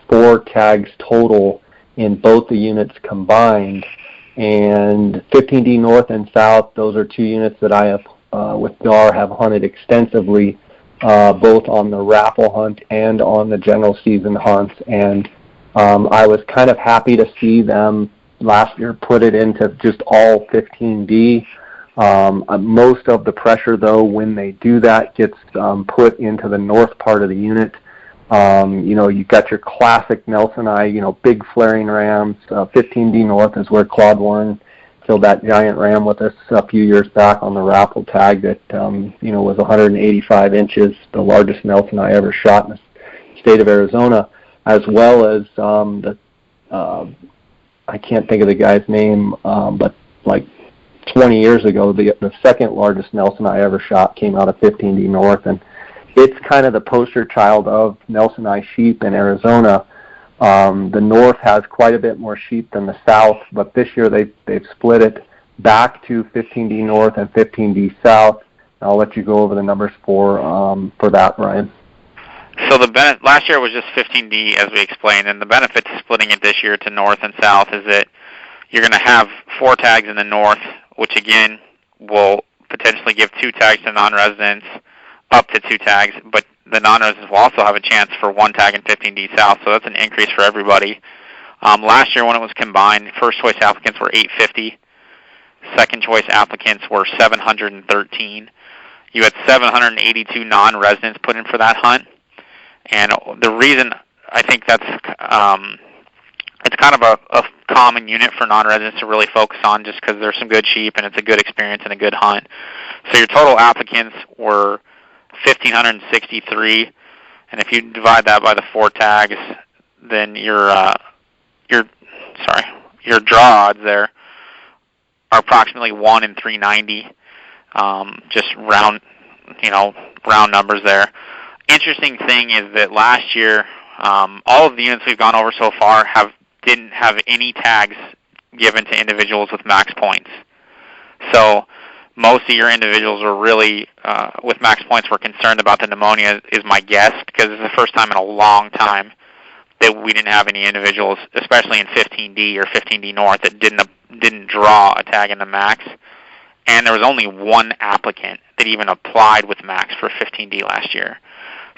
4 tags total in both the units combined. And 15D North and South, those are 2 units that I have, with DAR, have hunted extensively, both on the raffle hunt and on the general season hunts. And I was kind of happy to see them last year put it into just all 15D. Most of the pressure, though, when they do that, gets put into the north part of the unit. You've got your classic Nelson eye, big flaring rams. 15D North is where Claude Warren killed that giant ram with us a few years back on the raffle tag that, was 185 inches, the largest Nelson eye ever shot in the state of Arizona, as well as I can't think of the guy's name, but like 20 years ago, the second largest Nelson eye ever shot came out of 15D North, and it's kind of the poster child of Nelson eye sheep in Arizona. The North has quite a bit more sheep than the South, but this year they've split it back to 15D North and 15D South. I'll let you go over the numbers for that, Ryan. So last year was just 15D, as we explained, and the benefit to splitting it this year to North and South is that you're going to have 4 tags in the North, which again will potentially give 2 tags to non-residents, up to 2 tags, but the non-residents will also have a chance for 1 tag in 15D South, so that's an increase for everybody. Last year when it was combined, first choice applicants were 850, second choice applicants were 713. You had 782 non-residents put in for that hunt, and the reason I think that's it's kind of a common unit for non-residents to really focus on, just because there's some good sheep and it's a good experience and a good hunt. So your total applicants were 1,563, and if you divide that by the 4 tags, then your draw odds there are approximately 1 in 390. Just round numbers there. Interesting thing is that last year, all of the units we've gone over so far didn't have any tags given to individuals with max points. So most of your individuals were really, with max points, were concerned about the pneumonia, is my guess, because it's the first time in a long time that we didn't have any individuals, especially in 15D or 15D North, that didn't draw a tag in the max. And there was only 1 applicant that even applied with max for 15D last year.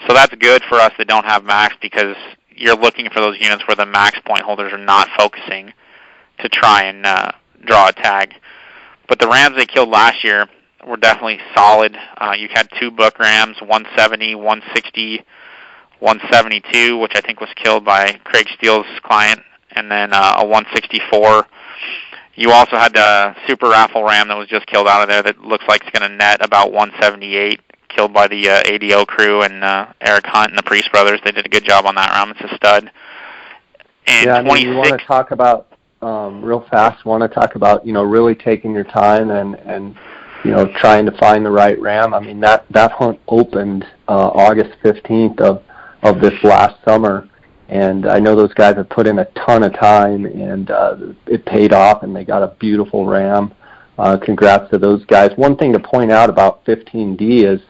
So that's good for us that don't have max, because you're looking for those units where the max point holders are not focusing to try and draw a tag. But the rams they killed last year were definitely solid. You had 2 book rams, 170, 160, 172, which I think was killed by Craig Steele's client, and then a 164. You also had the super raffle ram that was just killed out of there that looks like it's going to net about 178, killed by the ADO crew and Eric Hunt and the Priest brothers. They did a good job on that ram. It's a stud. And you want to talk about, real fast, really taking your time and trying to find the right ram. I mean, that hunt opened August 15th of this last summer, and I know those guys have put in a ton of time, and it paid off, and they got a beautiful ram. Congrats to those guys. One thing to point out about 15D is,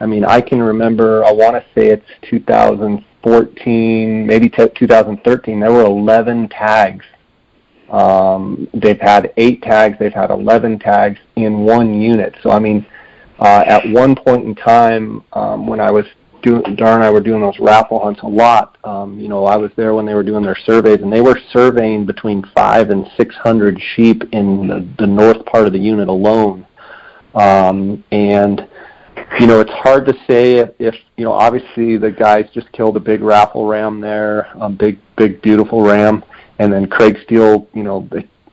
I can remember, I want to say it's 2014, maybe 2013, there were 11 tags. They've had 8 tags, they've had 11 tags in one unit. So, at one point in time, when I was Dar and I were doing those raffle hunts a lot. I was there when they were doing their surveys, and they were surveying between 500 and 600 sheep in the north part of the unit alone. It's hard to say if obviously the guys just killed a big raffle ram there, big beautiful ram, and then Craig Steele,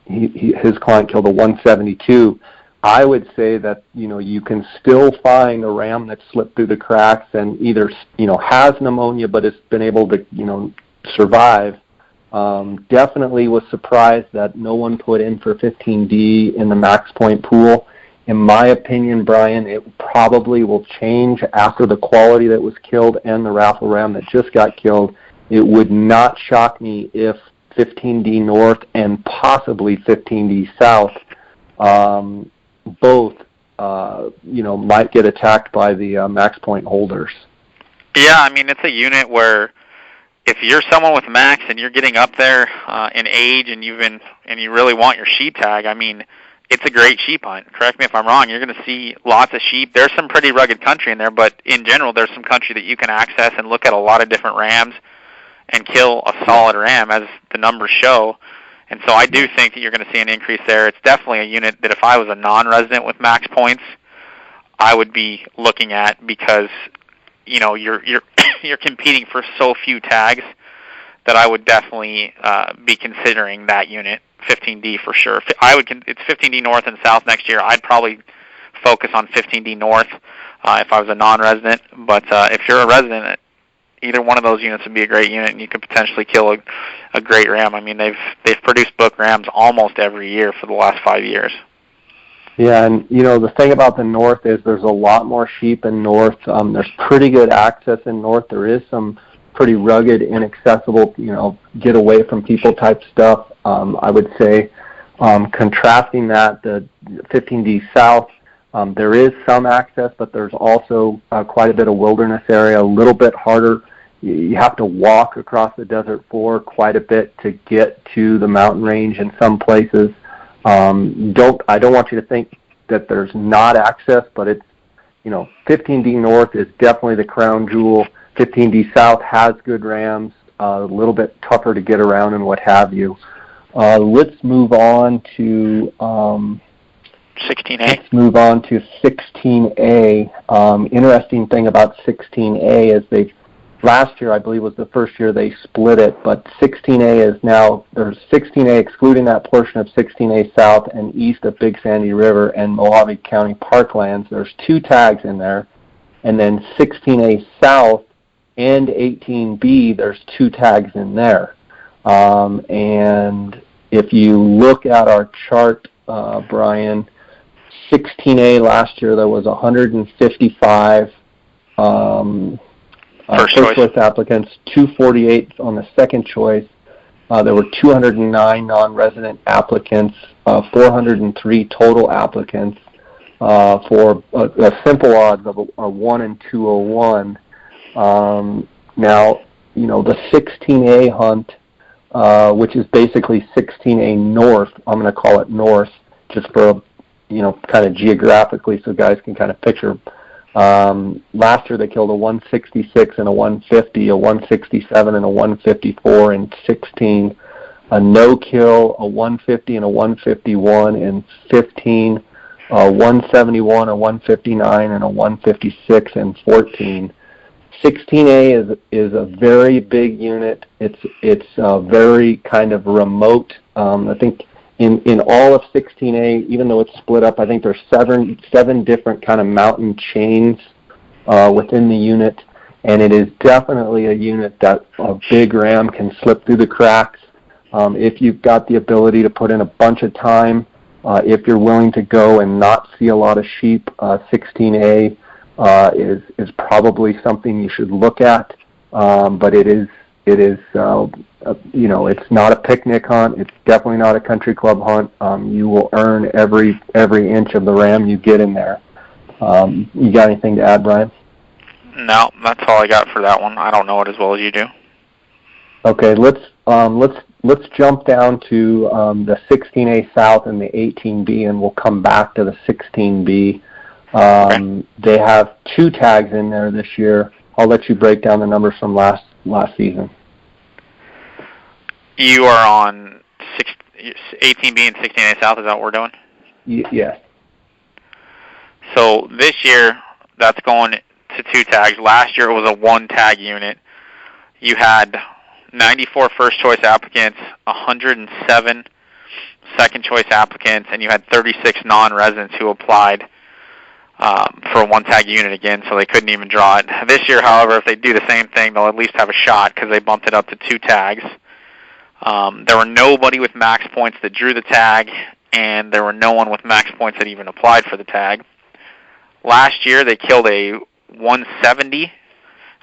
his client killed a 172. I would say that, you can still find a ram that slipped through the cracks and either, has pneumonia but has been able to, survive. Definitely was surprised that no one put in for 15D in the max point pool. In my opinion, Brian, it probably will change after the quality that was killed and the raffle ram that just got killed. It would not shock me if 15D North and possibly 15D South both, might get attacked by the max point holders. Yeah, I mean, it's a unit where if you're someone with max and you're getting up there in age and you really want your sheep tag, I mean, it's a great sheep hunt. Correct me if I'm wrong. You're going to see lots of sheep. There's some pretty rugged country in there, but in general, there's some country that you can access and look at a lot of different rams and kill a solid ram, as the numbers show. And so I do think that you're going to see an increase there. It's definitely a unit that if I was a non-resident with max points, I would be looking at, because you're competing for so few tags that I would definitely be considering that unit, 15D for sure. It's 15D North and South next year. I'd probably focus on 15D North if I was a non-resident. But if you're a resident, either one of those units would be a great unit, and you could potentially kill a great ram. I mean, they've produced book rams almost every year for the last 5 years. Yeah, and the thing about the north is there's a lot more sheep in north. There's pretty good access in north. There is some pretty rugged, inaccessible, get away from people type stuff. I would say, contrasting that, the 15D South, there is some access, but there's also quite a bit of wilderness area, a little bit harder. You have to walk across the desert floor quite a bit to get to the mountain range in some places. I don't want you to think that there's not access, but it's, 15D North is definitely the crown jewel. 15D South has good rams, a little bit tougher to get around and what have you. Let's move on to 16A. Let's move on to 16A. Interesting thing about 16A is last year, I believe, was the first year they split it, but 16A is now, there's 16A excluding that portion of 16A South and east of Big Sandy River and Mojave County Parklands. There's 2 tags in there. And then 16A South and 18B, there's 2 tags in there. And if you look at our chart, Brian, 16A last year, there was 155 first choice applicants, 248 on the second choice. There were 209 non-resident applicants, 403 total applicants for a simple odds of a 1 in 201. Now, the 16A hunt, which is basically 16A North, I'm going to call it North, just for, kind of geographically so guys can kind of picture. Last year they killed a 166 and a 150, a 167 and a 154 in 16, a no-kill, a 150 and a 151 in 15, a 171, a 159 and a 156 in 14. 16A is a very big unit. It's very kind of remote. I think in all of 16A, even though it's split up, I think there's seven different kind of mountain chains within the unit, and it is definitely a unit that a big ram can slip through the cracks. If you've got the ability to put in a bunch of time, if you're willing to go and not see a lot of sheep, 16A is probably something you should look at, but it is it's not a picnic hunt. It's definitely not a country club hunt. You will earn every inch of the ram you get in there. You got anything to add, Brian? No, that's all I got for that one. I don't know it as well as you do. Okay, let's jump down to the 16A South and the 18B, and we'll come back to the 16B. Okay. They have 2 tags in there this year. I'll let you break down the numbers from last season. You are on 18B and 16A South. Is that what we're doing? Yes. So this year, that's going to 2 tags. Last year, it was a 1-tag unit. You had 94 first-choice applicants, 107 second-choice applicants, and you had 36 non-residents who applied for a 1-tag unit again, so they couldn't even draw it. This year, however, if they do the same thing, they'll at least have a shot because they bumped it up to 2 tags. There were nobody with max points that drew the tag, and there were no one with max points that even applied for the tag. Last year, they killed a 170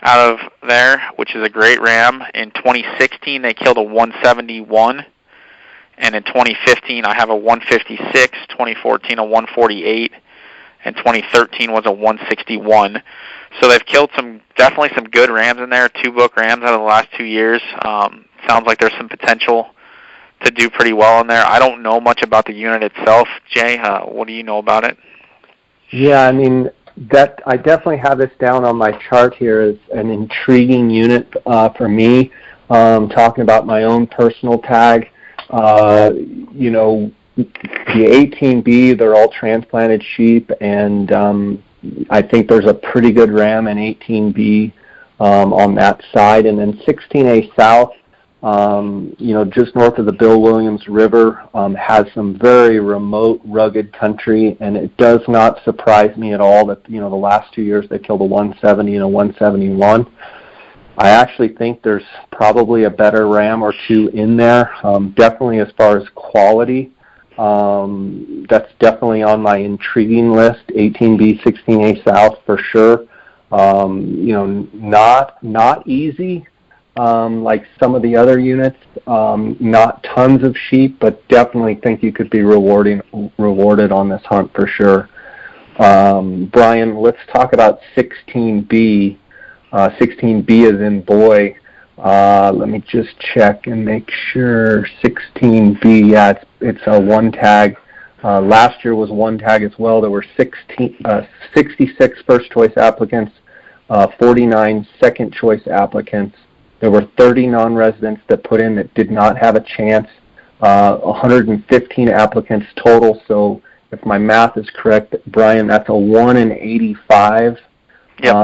out of there, which is a great ram. In 2016, they killed a 171. And in 2015, I have a 156, 2014 a 148, and 2013 was a 161. So they've killed definitely some good rams in there, 2 book rams out of the last 2 years. Sounds like there's some potential to do pretty well in there. I don't know much about the unit itself. Jay, what do you know about it? Yeah, I mean, I definitely have this down on my chart here as an intriguing unit for me. Talking about my own personal tag, you know, the 18B, they're all transplanted sheep, and I think there's a pretty good ram in 18B on that side. And then 16A South, you know, just north of the Bill Williams River, has some very remote, rugged country, and it does not surprise me at all that, you know, the last 2 years they killed a 170 and a 171. I actually think there's probably a better ram or 2 in there. Definitely as far as quality, that's definitely on my intriguing list. 18B, 16A South for sure. You know, not easy. Like some of the other units, not tons of sheep, but definitely think you could be rewarded on this hunt for sure. Brian, let's talk about 16B. 16B is in boy. Let me just check and make sure. 16B, yeah, it's a 1-tag. Last year was 1-tag as well. There were 66 first-choice applicants, 49 second-choice applicants. There were 30 non-residents that put in that did not have a chance, 115 applicants total. So if my math is correct, Brian, that's a 1 in 85. Yep.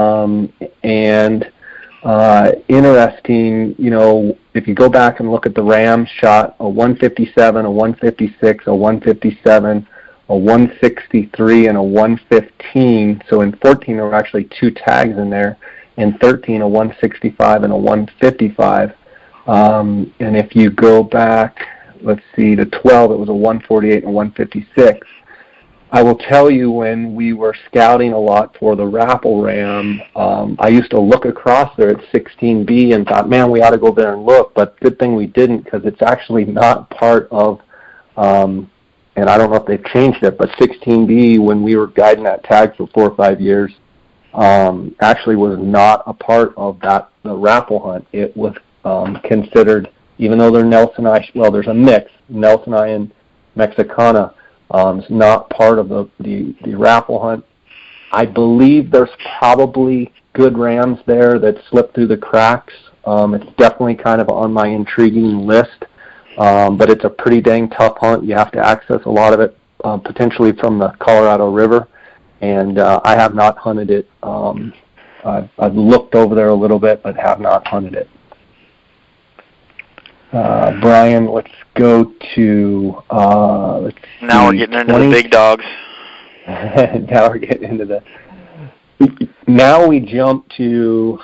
Interesting, you know, if you go back and look at the Rams shot a 157, a 156, a 157, a 163, and a 115. So in 14 there were actually 2 tags in there. In 13, a 165 and a 155. And if you go back, let's see, to 12, it was a 148 and a 156. I will tell you, when we were scouting a lot for the Rappel Ram, I used to look across there at 16B and thought, man, we ought to go there and look. But good thing we didn't, because it's actually not part of, and I don't know if they've changed it, but 16B, when we were guiding that tag for 4 or 5 years, actually was not a part of the Rappel hunt. It was considered, even though they're Nelsoni, well, there's a mix, Nelsoni and Mexicana. It's not part of the Rappel hunt. I believe there's probably good rams there that slip through the cracks. It's definitely kind of on my intriguing list, but it's a pretty dang tough hunt. You have to access a lot of it, potentially from the Colorado River. And I have not hunted it. I've looked over there a little bit, but have not hunted it. Brian, let's go to, let's see. Now we're getting into the big dogs. Now we're getting into now we jump to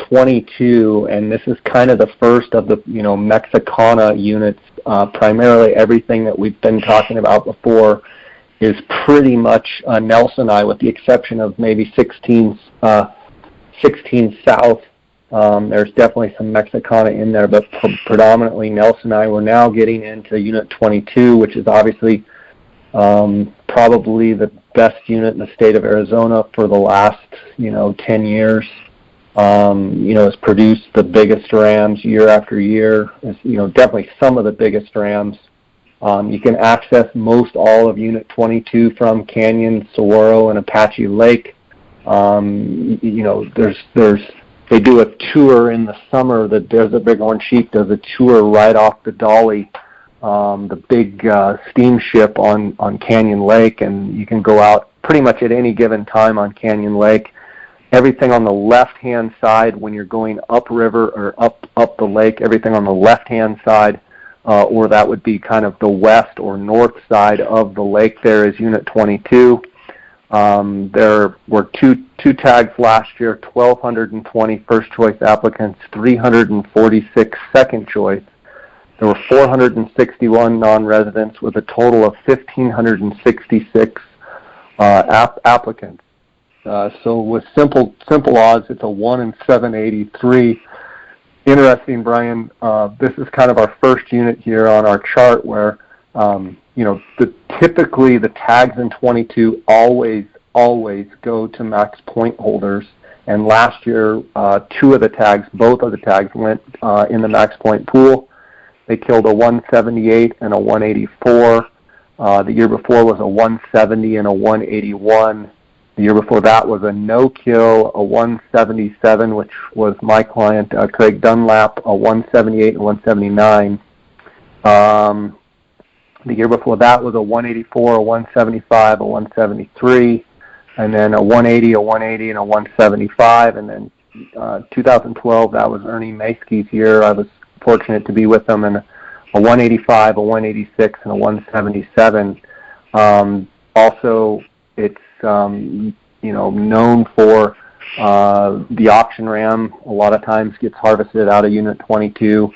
22, and this is kind of the first of the, you know, Mexicana units. Primarily everything that we've been talking about before is pretty much Nelsoni, with the exception of maybe 16 South. There's definitely some Mexicana in there, but predominantly Nelsoni. We're now getting into Unit 22, which is obviously probably the best unit in the state of Arizona for the last, 10 years. It's produced the biggest rams year after year. It's, definitely some of the biggest rams. You can access most all of Unit 22 from Canyon, Saguaro, and Apache Lake. They do a tour in the summer. The Desert Bighorn Sheep does a tour right off the Dolly, the big steamship on Canyon Lake, and you can go out pretty much at any given time on Canyon Lake. Everything on the left-hand side when you're going upriver or up the lake, everything on the left-hand side, or that would be kind of the west or north side of the lake there is Unit 22. There were two tags last year, 1,220 first choice applicants, 346 second choice. There were 461 non-residents with a total of 1,566 applicants. So with simple odds, it's a 1 in 783. Interesting, Brian. This is kind of our first unit here on our chart where typically the tags in 22 always go to max point holders. And last year, both of the tags went in the max point pool. They killed a 178 and a 184. The year before was a 170 and a 181. The year before that was a no-kill, a 177, which was my client, Craig Dunlap, a 178 and 179. The year before that was a 184, a 175, a 173, and then a 180, a 180, and a 175. And then 2012, that was Ernie Maskey's year. I was fortunate to be with him, and a 185, a 186, and a 177. Also, it's known for the auction ram. A lot of times gets harvested out of Unit 22.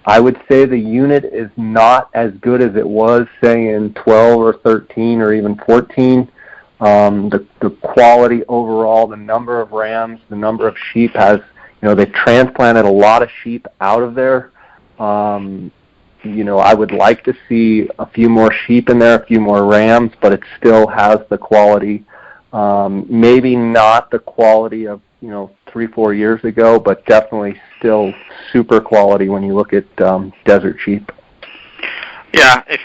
I would say the unit is not as good as it was, say, in 12 or 13 or even 14. The quality overall, the number of rams, the number of sheep has, they've transplanted a lot of sheep out of there. I would like to see a few more sheep in there, a few more rams, but it still has the quality. Maybe not the quality of 3-4 years ago, but definitely still super quality when you look at desert sheep. Yeah, if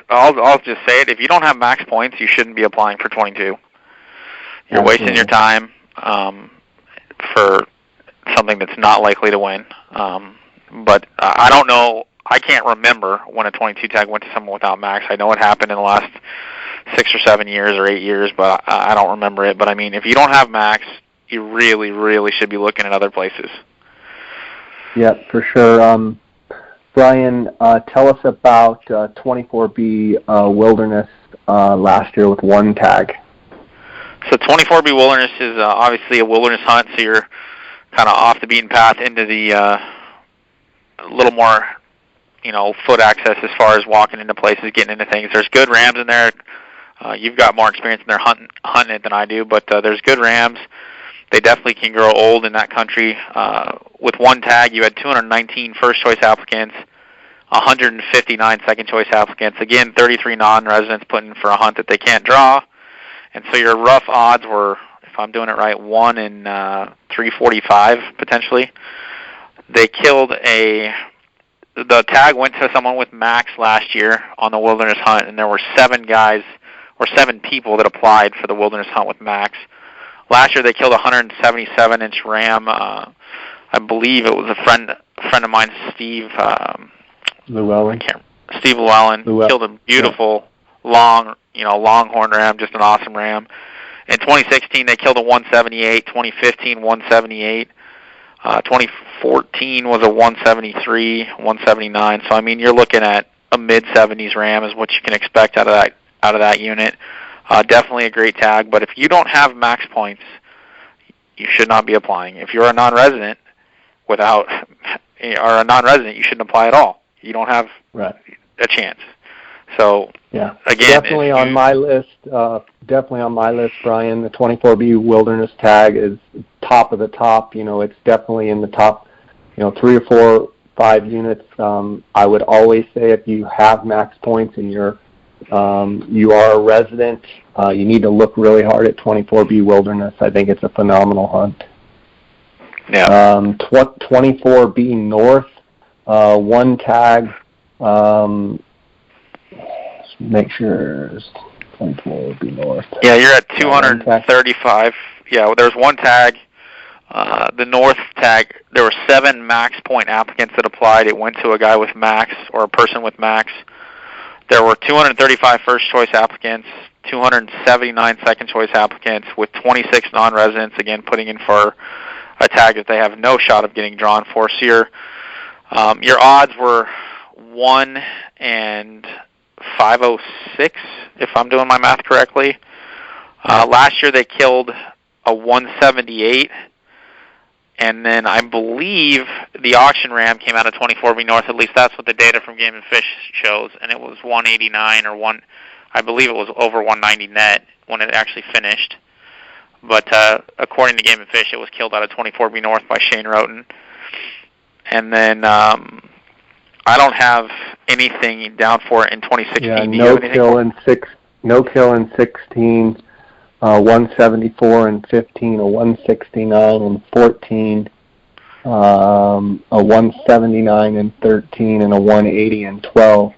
I'll just say it. If you don't have max points, you shouldn't be applying for 22. You're Absolutely. Wasting your time for something that's not likely to win. But I don't know. I can't remember when a 22 tag went to someone without max. I know it happened in the last 6 or 7 years or 8 years, but I don't remember it. But I mean, if you don't have max, you really, really should be looking at other places. Yeah, for sure. Brian, tell us about 24B Wilderness last year with one tag. So 24B Wilderness is obviously a wilderness hunt, so you're kind of off the beaten path into the a little more, foot access as far as walking into places, getting into things. There's good rams in there. You've got more experience in there hunting it than I do, but there's good rams. They definitely can grow old in that country. With one tag, you had 219 first-choice applicants, 159 second-choice applicants. Again, 33 non-residents put in for a hunt that they can't draw. And so your rough odds were, if I'm doing it right, 1 in 345, potentially. They killed the tag went to someone with max last year on the wilderness hunt, and there were 7 people that applied for the wilderness hunt with max. Last year they killed a 177-inch ram. I believe it was a friend of mine, Steve Llewellyn. Steve Llewellyn killed a beautiful longhorn ram, just an awesome ram. In 2016 they killed a 178. 2015 178. 2014 was a 173, 179. So I mean, you're looking at a mid-70s ram is what you can expect out of that unit. Definitely a great tag, but if you don't have max points, you should not be applying. If you're a non-resident you shouldn't apply at all. You don't have a chance. So again, definitely on my list. Definitely on my list, Brian. The 24B Wilderness tag is top of the top. It's definitely in the top, 3 or 4, 5 units. I would always say if you have max points and you are a resident, you need to look really hard at 24B Wilderness. I think it's a phenomenal hunt. Yeah. 24B North, one tag. Make sure it's 24B North. Yeah, you're at 235 there's one tag. The North tag, there were 7 max point applicants that applied. It went to a guy with max, or a person with max. There were 235 first choice applicants, 279 second choice applicants, with 26 non-residents, again, putting in for a tag that they have no shot of getting drawn for. So your odds were 1 and 506, if I'm doing my math correctly. Last year they killed a 178. And then I believe the auction ram came out of 24B North. At least that's what the data from Game and Fish shows. And it was 189 or I believe it was over 190 net when it actually finished. But according to Game and Fish, it was killed out of 24B North by Shane Roten. And then I don't have anything down for it in 2016. Yeah, no kill in 16. 174 and 15, a 169 and 14, a 179 and 13, and a 180 and 12.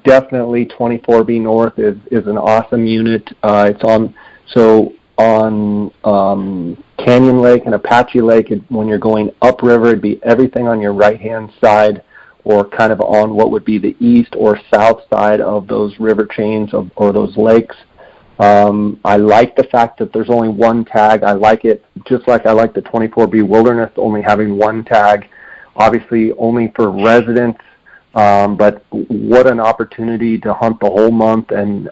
Definitely 24B North is an awesome unit. It's on Canyon Lake and Apache Lake. When you're going upriver, it'd be everything on your right-hand side, or kind of on what would be the east or south side of those river chains or those lakes. I like the fact that there's only one tag. I like it just like I like the 24B Wilderness only having one tag, obviously only for residents, but what an opportunity to hunt the whole month and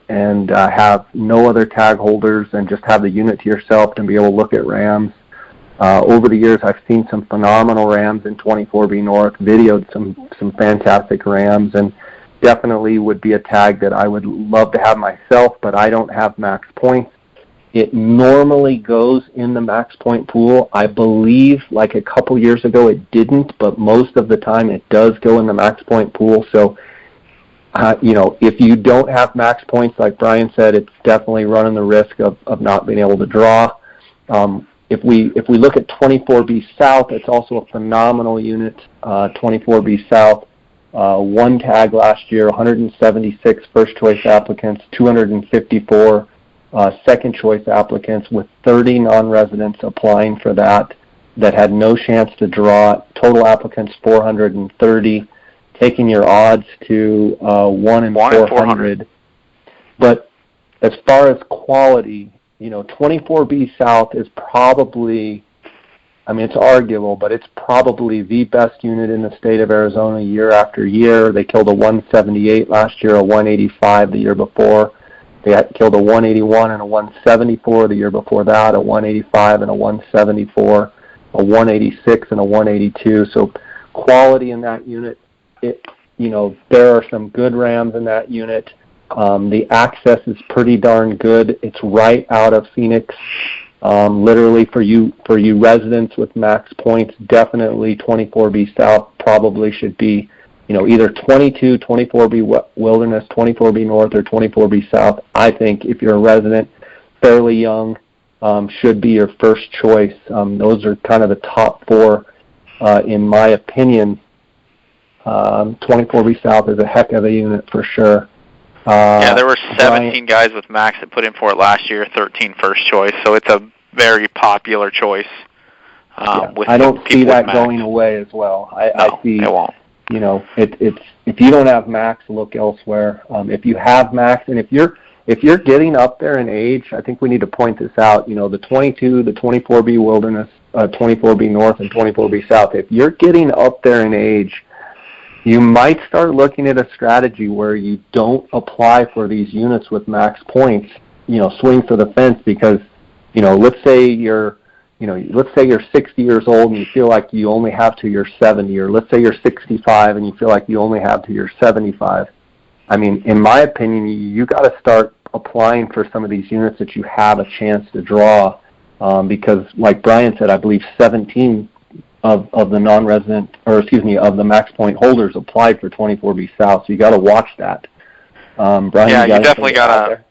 have no other tag holders and just have the unit to yourself and be able to look at rams. Over the years, I've seen some phenomenal rams in 24B North, videoed some fantastic rams, and definitely would be a tag that I would love to have myself, but I don't have max points. It normally goes in the max point pool. I believe like a couple years ago it didn't, but most of the time it does go in the max point pool. So, if you don't have max points, like Brian said, it's definitely running the risk of not being able to draw. If we look at 24B South, it's also a phenomenal unit, 24B South. One tag last year, 176 first choice applicants, 254 second choice applicants, with 30 non-residents applying for that had no chance to draw. Total applicants 430, taking your odds to 1 in 400. But as far as quality, 24B South is probably, it's arguable, but it's probably the best unit in the state of Arizona year after year. They killed a 178 last year, a 185 the year before. They had killed a 181 and a 174 the year before that, a 185 and a 174, a 186 and a 182. So quality in that unit, there are some good rams in that unit. The access is pretty darn good. It's right out of Phoenix. Literally for you residents with max points, definitely 24B South probably should be, either 22, 24B Wilderness, 24B North, or 24B South. I think if you're a resident, fairly young, should be your first choice. Those are kind of the top 4, in my opinion. 24B South is a heck of a unit for sure. There were 17 guys with max that put in for it last year, 13 first choice, so it's a very popular choice. I don't see that going away as well. I see it won't. It's if you don't have max, look elsewhere. If you have max, and if you're getting up there in age, I think we need to point this out. The 22, the 24B Wilderness, 24B North, and 24B South. If you're getting up there in age, you might start looking at a strategy where you don't apply for these units with max points. Swing for the fence, because let's say you're 60 years old and you feel like you only have to your 70, or let's say you're 65 and you feel like you only have to your 75. In my opinion, you got to start applying for some of these units that you have a chance to draw, because like Brian said, I believe 17 of the non-resident, of the max point holders applied for 24B South, so you got to watch that. Brian, you definitely got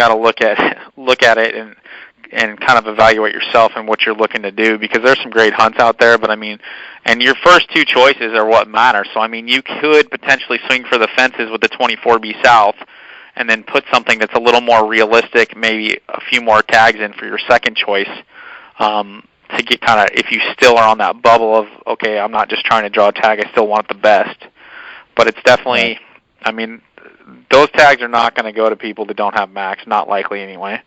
to look at it and kind of evaluate yourself and what you're looking to do, because there's some great hunts out there. But and your first 2 choices are what matter. So you could potentially swing for the fences with the 24B South and then put something that's a little more realistic, maybe a few more tags in for your second choice, to get kind of, if you still are on that bubble of, okay, I'm not just trying to draw a tag, I still want the best. But it's definitely, I mean, those tags are not going to go to people that don't have max, not likely anyway.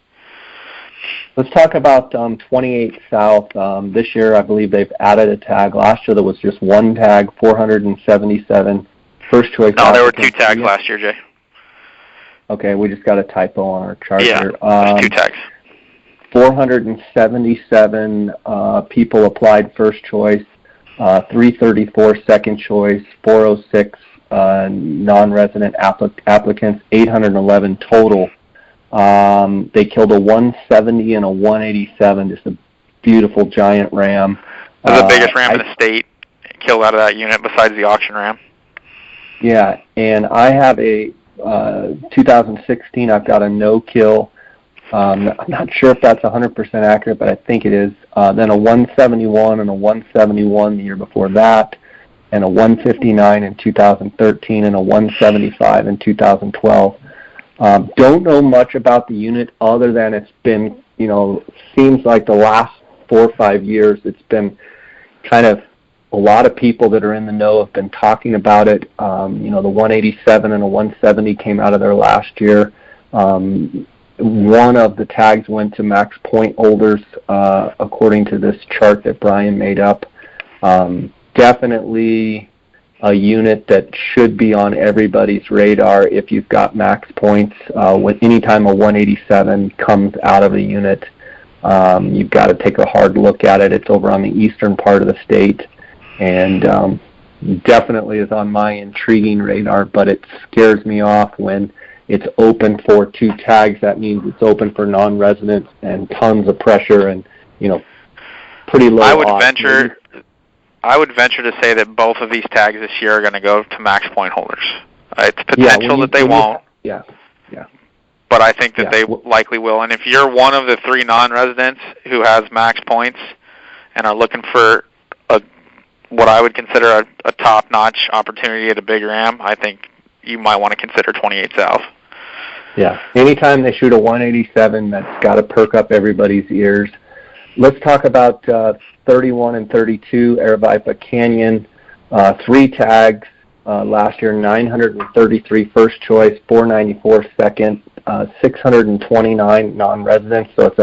Let's talk about 28 South. This year, I believe they've added a tag. Last year, there was just one tag, 477 first choice. No, there were two tags last year, Jay. Okay, we just got a typo on our chart here. There's two tags. 477 people applied first choice, 334 second choice, 406 non-resident applicants, 811 total. They killed a 170 and a 187, just a beautiful giant ram. They're the biggest ram in the state killed out of that unit besides the auction ram. Yeah, and I have a 2016, I've got a no-kill. I'm not sure if that's 100% accurate, but I think it is. Then a 171 and a 171 the year before that, and a 159 in 2013 and a 175 in 2012. Don't know much about the unit other than it's been, seems like the last 4 or 5 years it's been kind of a lot of people that are in the know have been talking about it. The 187 and a 170 came out of there last year. One of the tags went to max point holders, according to this chart that Brian made up. Definitely a unit that should be on everybody's radar if you've got max points. With any time a 187 comes out of a unit, you've got to take a hard look at it. It's over on the eastern part of the state, and definitely is on my intriguing radar, but it scares me off when it's open for 2 tags. That means it's open for non-residents and tons of pressure and, pretty low odds. I would venture to say that both of these tags this year are going to go to max point holders. It's potential that they won't. Yeah. But I think that they likely will. And if you're one of the 3 non-residents who has max points and are looking for what I would consider a top-notch opportunity at a big ram, I think you might want to consider 28 South. Yeah. Anytime they shoot a 187, that's got to perk up everybody's ears. Let's talk about 31 and 32, Aravaipa Canyon. 3 tags last year, 933 first choice, 494 second, 629 non-residents. So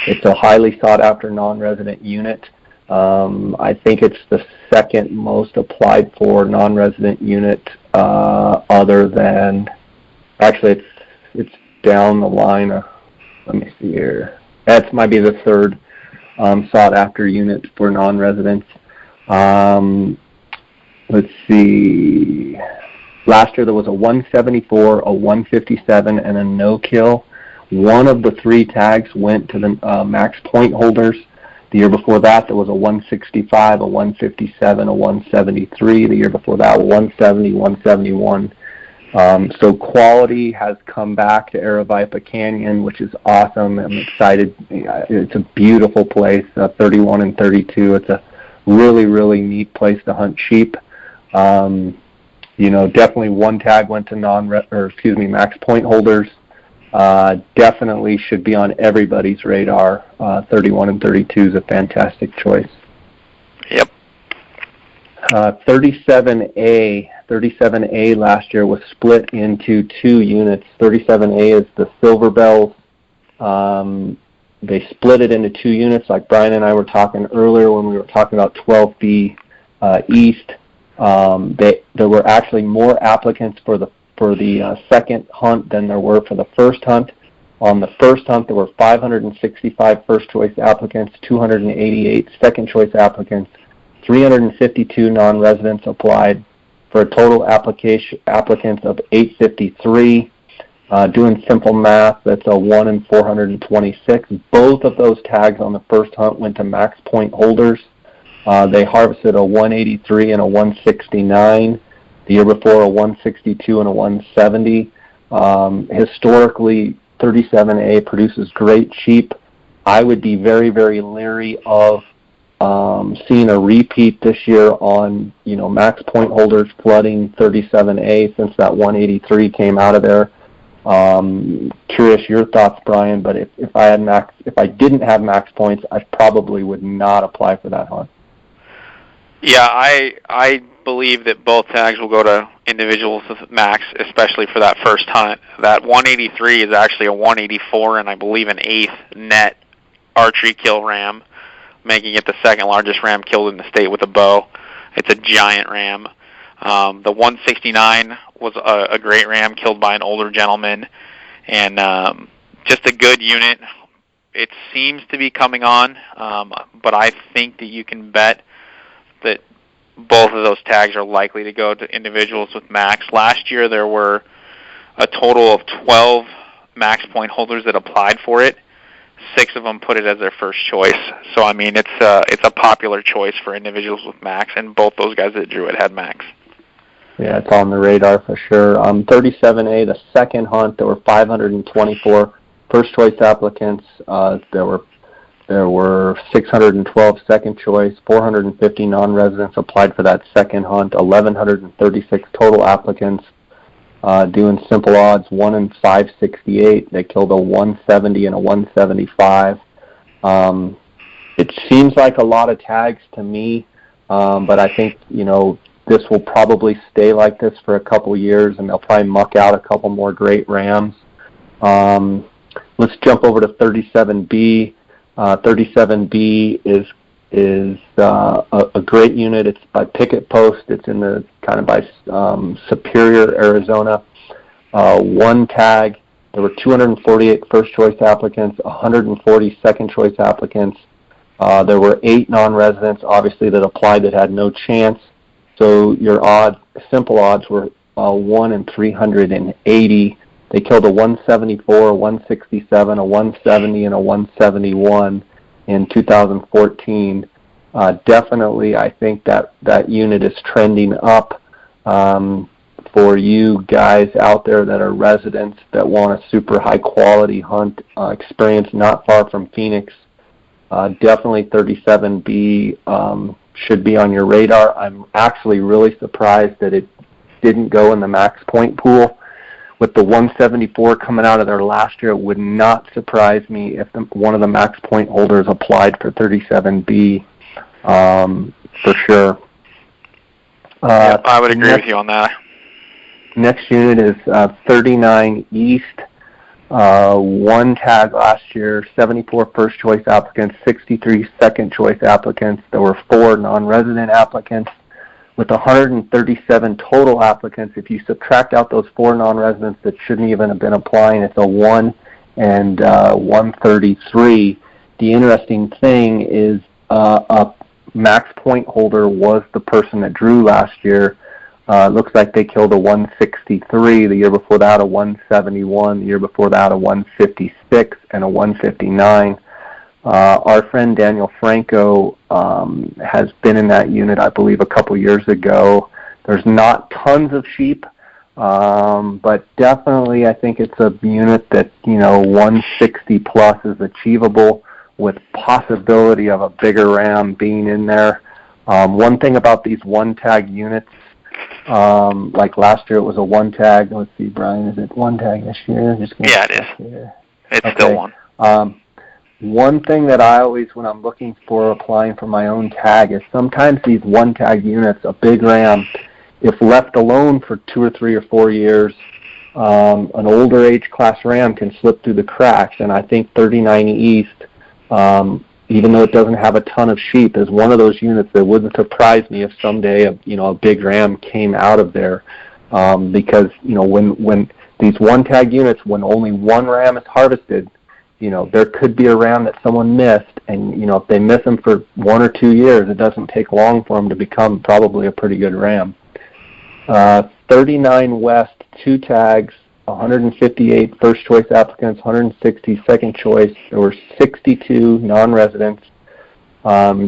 it's a highly sought-after non-resident unit. I think it's the second most applied for non-resident unit, other than, actually it's down the line. Let me see here. That might be the third sought-after unit for non-residents. Let's see. Last year there was a 174, a 157, and a no-kill. One of the 3 tags went to the max point holders. The year before that, there was a 165, a 157, a 173. The year before that, 170, 171. So quality has come back to Aravaipa Canyon, which is awesome. I'm excited. It's a beautiful place, 31 and 32. It's a really, really neat place to hunt sheep. Definitely one tag went to max point holders. Definitely should be on everybody's radar. 31 and 32 is a fantastic choice. Yep. 37A last year was split into 2 units. 37A is the Silver Bells. They split it into 2 units, like Brian and I were talking earlier when we were talking about 12B East. There were actually more applicants for the second hunt than there were for the first hunt. On the first hunt, there were 565 first choice applicants, 288 second choice applicants, 352 non-residents applied, for a total applicants of 853. Doing simple math, that's a 1 in 426. Both of those tags on the first hunt went to max point holders. They harvested a 183 and a 169. The year before, a 162 and a 170. Historically, 37A produces great sheep. I would be very, very leery of seeing a repeat this year on, max point holders flooding 37A since that 183 came out of there. Curious your thoughts, Brian, but if I didn't have max points, I probably would not apply for that hunt. Yeah, I believe that both tags will go to individuals with max, especially for that first hunt. That 183 is actually a 184 and I believe an 8th net archery kill ram, making it the second largest ram killed in the state with a bow. It's a giant ram. The 169 was a great ram killed by an older gentleman, and just a good unit. It seems to be coming on, but I think that you can bet that both of those tags are likely to go to individuals with max. Last year there were a total of 12 max point holders that applied for it. 6 of them put it as their first choice. So I mean, it's a popular choice for individuals with max, and both those guys that drew it had max. Yeah, it's on the radar for sure. 37A, the second hunt, there were 524 first choice applicants. There were 612 second choice, 450 non-residents applied for that second hunt, 1,136 total applicants. Doing simple odds, 1 in 568. They killed a 170 and a 175. It seems like a lot of tags to me, but I think, this will probably stay like this for a couple years, and they'll probably muck out a couple more great rams. Let's jump over to 37B. 37B is a great unit. It's by Picket Post. It's in the kind of by Superior, Arizona. One tag. There were 248 first choice applicants, 140 second choice applicants. There were 8 non-residents, obviously, that applied that had no chance. So your simple odds were 1 in 380. They killed a 174, a 167, a 170, and a 171 in 2014. Definitely, I think that unit is trending up. For you guys out there that are residents that want a super high quality hunt experience not far from Phoenix, definitely 37B should be on your radar. I'm actually really surprised that it didn't go in the max point pool. With the 174 coming out of there last year, it would not surprise me if one of the max point holders applied for 37B, for sure. Yeah, I would agree with you on that. Next unit is 39 East. One tag last year, 74 first choice applicants, 63 second choice applicants. There were 4 non-resident applicants. With 137 total applicants, if you subtract out those 4 non-residents that shouldn't even have been applying, it's a 1 and 133. The interesting thing is a max point holder was the person that drew last year. It looks like they killed a 163. The year before that, a 171. The year before that, a 156 and a 159. Our friend Daniel Franco has been in that unit, I believe, a couple years ago. There's not tons of sheep, but definitely I think it's a unit that, 160 plus is achievable with possibility of a bigger ram being in there. One thing about these one-tag units, like last year it was a one-tag. Let's see, Brian, is it one tag this year? Yeah, it is. Here. It's okay. Still one. One thing that I always, when I'm looking for applying for my own tag, is sometimes these one-tag units, a big ram, if left alone for 2 or 3 or 4 years, an older age class ram can slip through the cracks. And I think 39 East, even though it doesn't have a ton of sheep, is one of those units that wouldn't surprise me if someday a big ram came out of there. Because when these one-tag units, when only one ram is harvested, there could be a ram that someone missed, and if they miss them for 1 or 2 years, it doesn't take long for them to become probably a pretty good ram. 39 West, 2 tags, 158 first choice applicants, 160 second choice. There were 62 non-residents,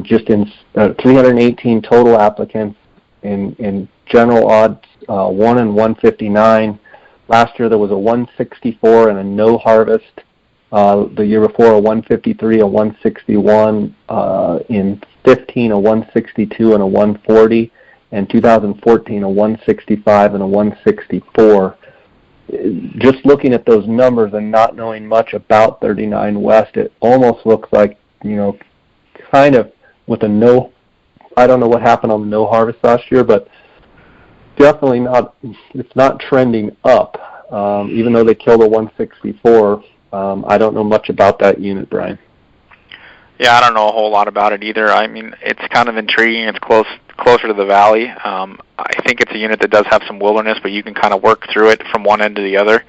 just in 318 total applicants. In general odds, 1 in 159. Last year there was a 164 and a no harvest. The year before, a 153, a 161, in 15, a 162 and a 140, and 2014, a 165 and a 164. just looking at those numbers and not knowing much about 39 West, it almost looks like, kind of with I don't know what happened on the no harvest last year, but definitely it's not trending up, even though they killed a 164. I don't know much about that unit, Brian. Yeah, I don't know a whole lot about it either. I mean, it's kind of intriguing. It's closer to the valley. I think it's a unit that does have some wilderness, but you can kind of work through it from one end to the other,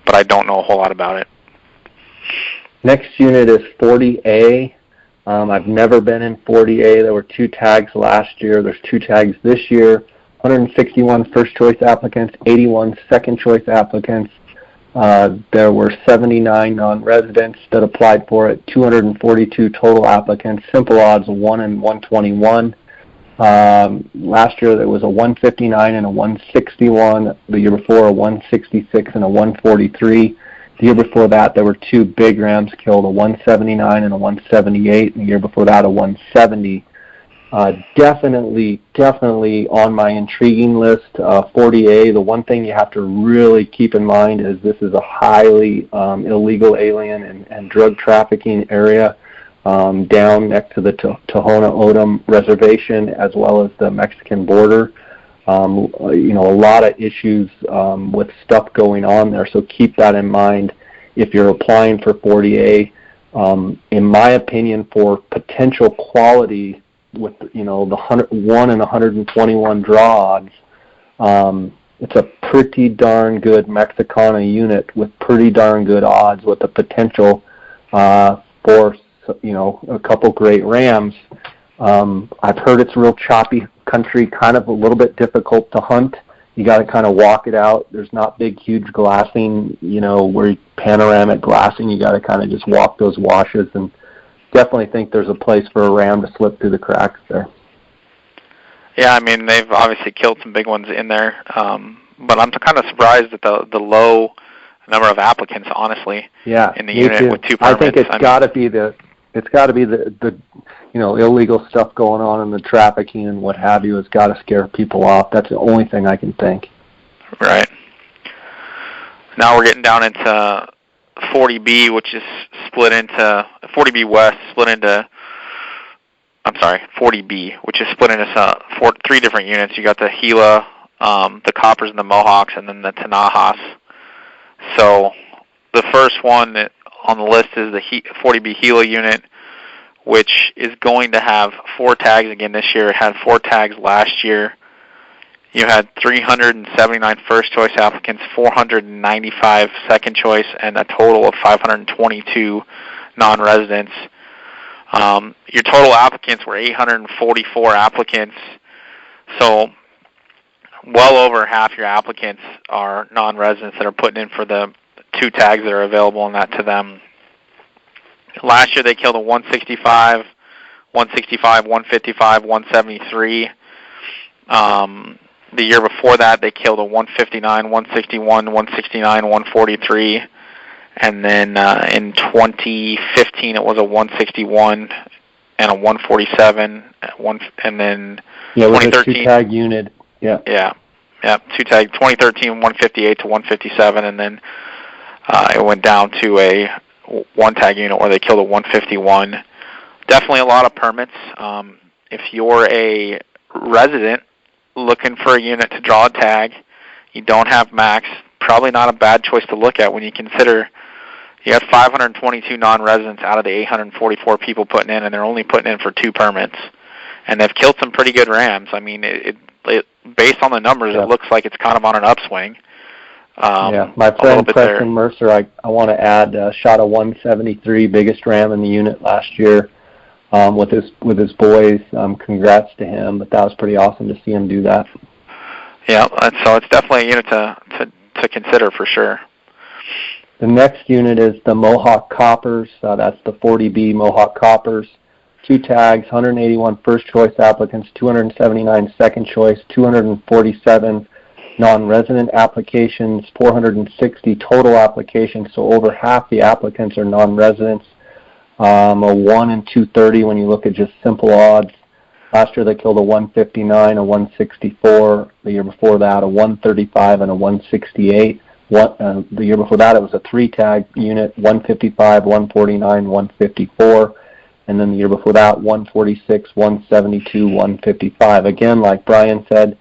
but I don't know a whole lot about it. Next unit is 40A. I've never been in 40A. There were 2 tags last year. There's 2 tags this year. 161 first choice applicants, 81 second choice applicants. There were 79 non-residents that applied for it, 242 total applicants, simple odds 1 in 121. Last year there was a 159 and a 161. The year before a 166 and a 143. The year before that there were 2 big rams killed, a 179 and a 178. And the year before that a 170. Definitely on my intriguing list. 40A, the one thing you have to really keep in mind is this is a highly illegal alien and drug trafficking area down next to the Tohono O'odham Reservation as well as the Mexican border. A lot of issues with stuff going on there, so keep that in mind if you're applying for 40A. In my opinion, for potential quality with the 101 and 121 draw odds, it's a pretty darn good Mexicana unit with pretty darn good odds with the potential for a couple great rams. I've heard it's real choppy country, kind of a little bit difficult to hunt. You got to kind of walk it out. There's not big, huge glassing, where panoramic glassing. You got to kind of just walk those washes, and definitely think there's a place for a ram to slip through the cracks there. Yeah, I mean, they've obviously killed some big ones in there, but I'm kind of surprised at the low number of applicants, honestly, in the unit with 2 permits. I think it's got to be the illegal stuff going on and the trafficking and what have you has got to scare people off. That's the only thing I can think. Right. Now we're getting down into 40B, which is split into 40B West, 40B, which is split into 3 different units. You got the Gila, the Coppers and the Mohawks, and then the Tanajas. So the first one on the list is the 40B Gila unit, which is going to have 4 tags again this year. It had 4 tags last year. You had 379 first choice applicants, 495 second choice, and a total of 522 non-residents. Your total applicants were 844 applicants, so well over half your applicants are non-residents that are putting in for the 2 tags that are available and that to them. Last year they killed a 165, 155, 173. The year before that they killed a 159, 161, 169, 143. And then in 2015 it was a 161 and a 147. And then it was 2013 a 2-tag unit. Yeah. 2-tag. 2013 158 to 157, and then it went down to a 1-tag unit where they killed a 151. Definitely a lot of permits. If you're a resident looking for a unit to draw a tag, you don't have max, probably not a bad choice to look at when you consider you have 522 non-residents out of the 844 people putting in, and they're only putting in for 2 permits. And they've killed some pretty good rams. I mean, it based on the numbers, it looks like it's kind of on an upswing. My friend Preston Mercer, I want to add, shot a 173, biggest ram in the unit last year with his boys. Congrats to him, but that was pretty awesome to see him do that. Yeah, so it's definitely a unit to consider for sure. The next unit is the Mohawk Coppers. That's the 40B Mohawk Coppers. 2 tags, 181 first choice applicants, 279 second choice, 247 non-resident applications, 460 total applications, so over half the applicants are non-residents. A 1 in 230 when you look at just simple odds. Last year they killed a 159, a 164. The year before that, a 135 and a 168. The year before that, it was a 3-tag unit, 155, 149, 154. And then the year before that, 146, 172, 155. Again, like Brian said,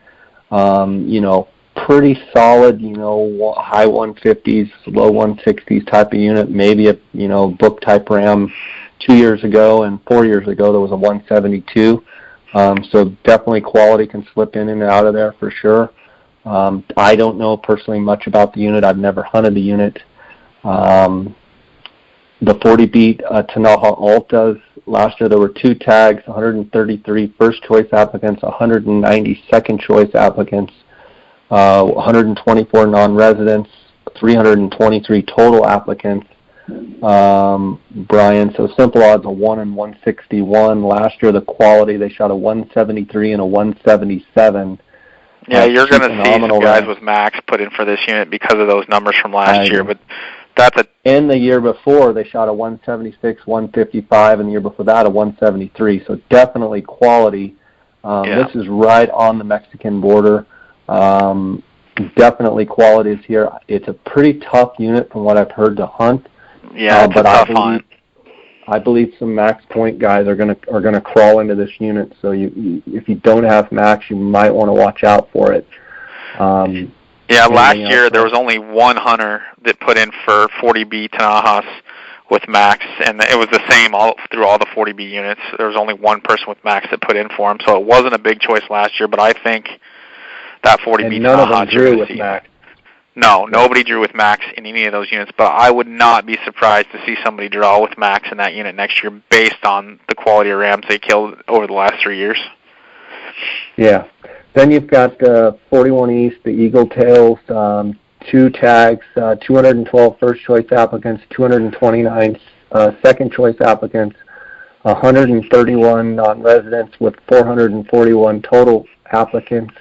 pretty solid, high 150s, low 160s type of unit. Maybe a, book type RAM 2 years ago, and 4 years ago there was a 172. So definitely quality can slip in and out of there for sure. I don't know personally much about the unit. I've never hunted the unit. The 40 beat Tanaha Altas. Last year there were 2 tags, 133 first choice applicants, 190 second choice applicants, 124 non-residents, 323 total applicants. Brian, so simple odds a 1 in 161. Last year the quality, they shot a 173 and a 177. Yeah, you're going to see some guys with max put in for this unit because of those numbers from last year, but in the year before, they shot a 176, 155, and the year before that, a 173. So definitely quality. This is right on the Mexican border. Definitely quality is here. It's a pretty tough unit from what I've heard to hunt. Yeah, it's a tough hunt. I believe some max point guys are gonna crawl into this unit. So if you don't have max, you might want to watch out for it. Last year there was only one hunter that put in for 40B Tanahas with max, and it was the same through all the 40B units. There was only one person with max that put in for him, so it wasn't a big choice last year. But I think that 40B none Tanaha of them drew with max. No, nobody drew with max in any of those units, but I would not be surprised to see somebody draw with max in that unit next year based on the quality of rams they killed over the last 3 years. Yeah. Then you've got 41 East, the Eagle Tails, 2 tags, 212 first choice applicants, 229 second choice applicants, 131 non-residents with 441 total applicants.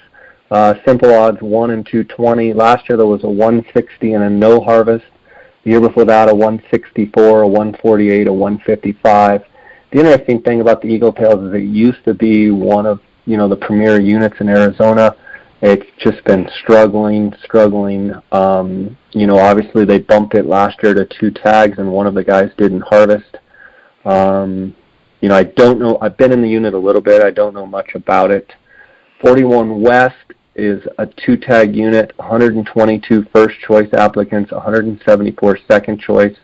Simple odds 1 in 220. Last year there was a 160 and a no harvest. The year before that a 164, a 148, a 155. The interesting thing about the Eagle Tails is it used to be one of the premier units in Arizona. It's just been struggling. Obviously they bumped it last year to 2 tags and one of the guys didn't harvest. I don't know. I've been in the unit a little bit. I don't know much about it. 41 West is a 2-tag unit, 122 first choice applicants, 174 second choice,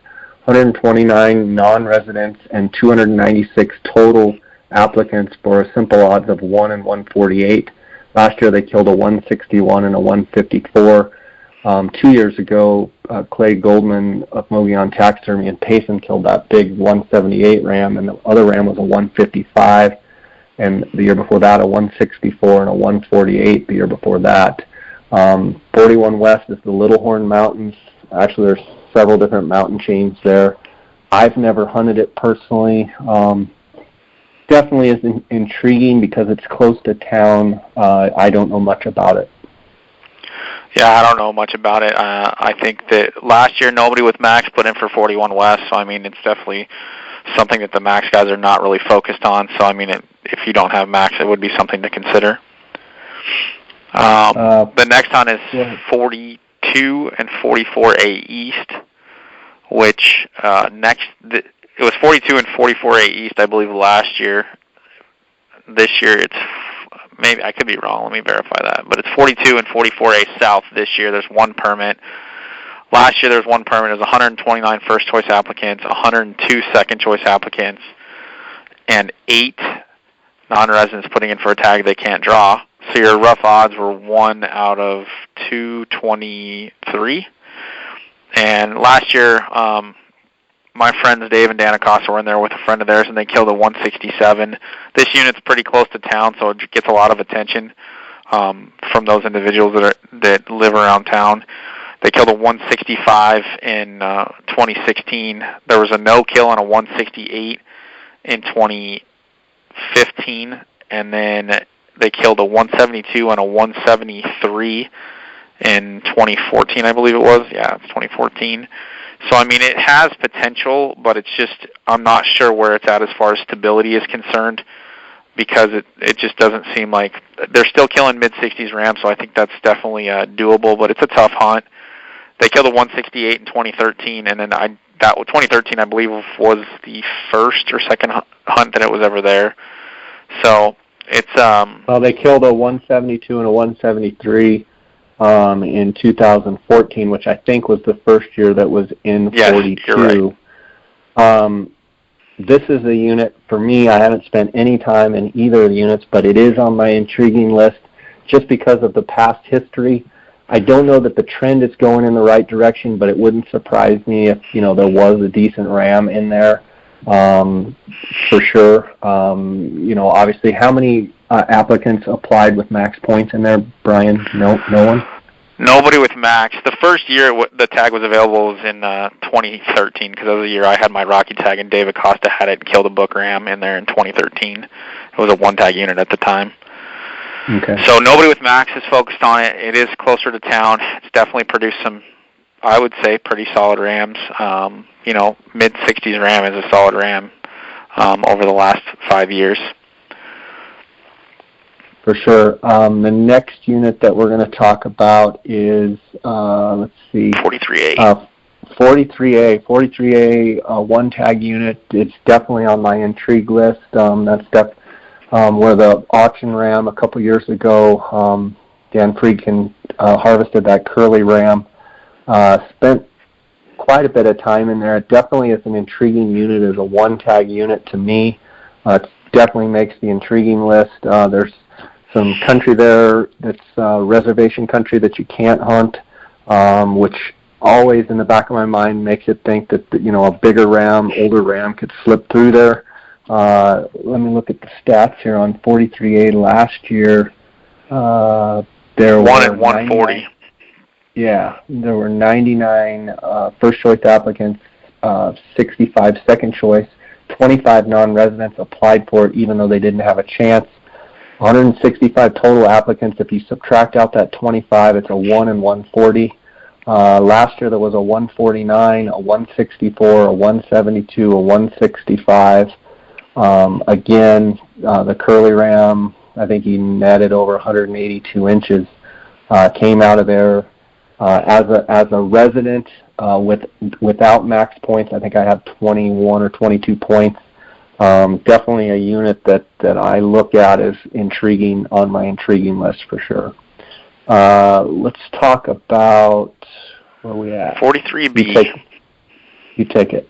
129 non-residents, and 296 total applicants for a simple odds of 1 in 148. Last year they killed a 161 and a 154. 2 years ago, Clay Goldman of Mogollon Taxidermy and Payson killed that big 178 ram, and the other ram was a 155. And the year before that, a 164 and a 148 the year before that. 41 West is the Little Horn Mountains. Actually, there's several different mountain chains there. I've never hunted it personally. Definitely is intriguing because it's close to town. I don't know much about it. Yeah, I don't know much about it. I think that last year nobody with max put in for 41 West, so it's definitely something that the max guys are not really focused on. So if you don't have max, it would be something to consider. The next hunt is 42 and 44A East, which it was 42 and 44A East, I believe, last year. This year it's maybe, I could be wrong. Let me verify that. But it's 42 and 44A South this year. There's one permit. Last year there was one permit. It was 129 first choice applicants, 102 second choice applicants, and 8 non-residents putting in for a tag they can't draw. So your rough odds were 1 out of 223. And last year, my friends Dave and Dan Acosta were in there with a friend of theirs, and they killed a 167. This unit's pretty close to town, so it gets a lot of attention from those individuals that live around town. They killed a 165 in 2016. There was a no-kill on a 168 in 2015, and then they killed a 172 and a 173 in 2014, I believe it was. Yeah, it's 2014. So, it has potential, but it's just, I'm not sure where it's at as far as stability is concerned, because it just doesn't seem like, they're still killing mid-60s rams, so I think that's definitely doable, but it's a tough hunt. They killed a 168 in 2013, and then 2013 I believe was the first or second hunt that it was ever there. So it's well, they killed a 172 and a 173 in 2014, which I think was the first year that was in 42. You're right. This is a unit, for me, I haven't spent any time in either of the units, but it is on my intriguing list just because of the past history. I don't know that the trend is going in the right direction, but it wouldn't surprise me if, there was a decent ram in there, for sure. Obviously, how many applicants applied with max points in there, Brian? No one? Nobody with max. The first year the tag was available was in 2013, because that was the year I had my Rocky tag, and David Costa had it and killed a book ram in there in 2013. It was a one-tag unit at the time. Okay. So nobody with max is focused on it. It is closer to town. It's definitely produced some, I would say, pretty solid rams. Mid-60s ram is a solid ram over the last 5 years. For sure. The next unit that we're going to talk about is, let's see. 43A. 43A. 43A, one-tag unit. It's definitely on my intrigue list. That's where the auction ram a couple years ago, Dan Friedkin harvested that curly ram. Spent quite a bit of time in there. It definitely is an intriguing unit as a one-tag unit to me. It definitely makes the intriguing list. There's some country there that's reservation country that you can't hunt, which always in the back of my mind makes it think that a bigger ram, older ram could slip through there. Let me look at the stats here on 43A last year. There won were at 140. Yeah, there were 99 first choice applicants, 65 second choice, 25 non-residents applied for it even though they didn't have a chance. 165 total applicants. If you subtract out that 25, it's a 1 in 140. Last year there was a 149, a 164, a 172, a 165. Again, the curly ram, I think he netted over 182 inches. Came out of there as a resident without max points. I think I have 21 or 22 points. Definitely a unit that I look at as intriguing on my intriguing list for sure. Let's talk about where we at. 43B. You take it.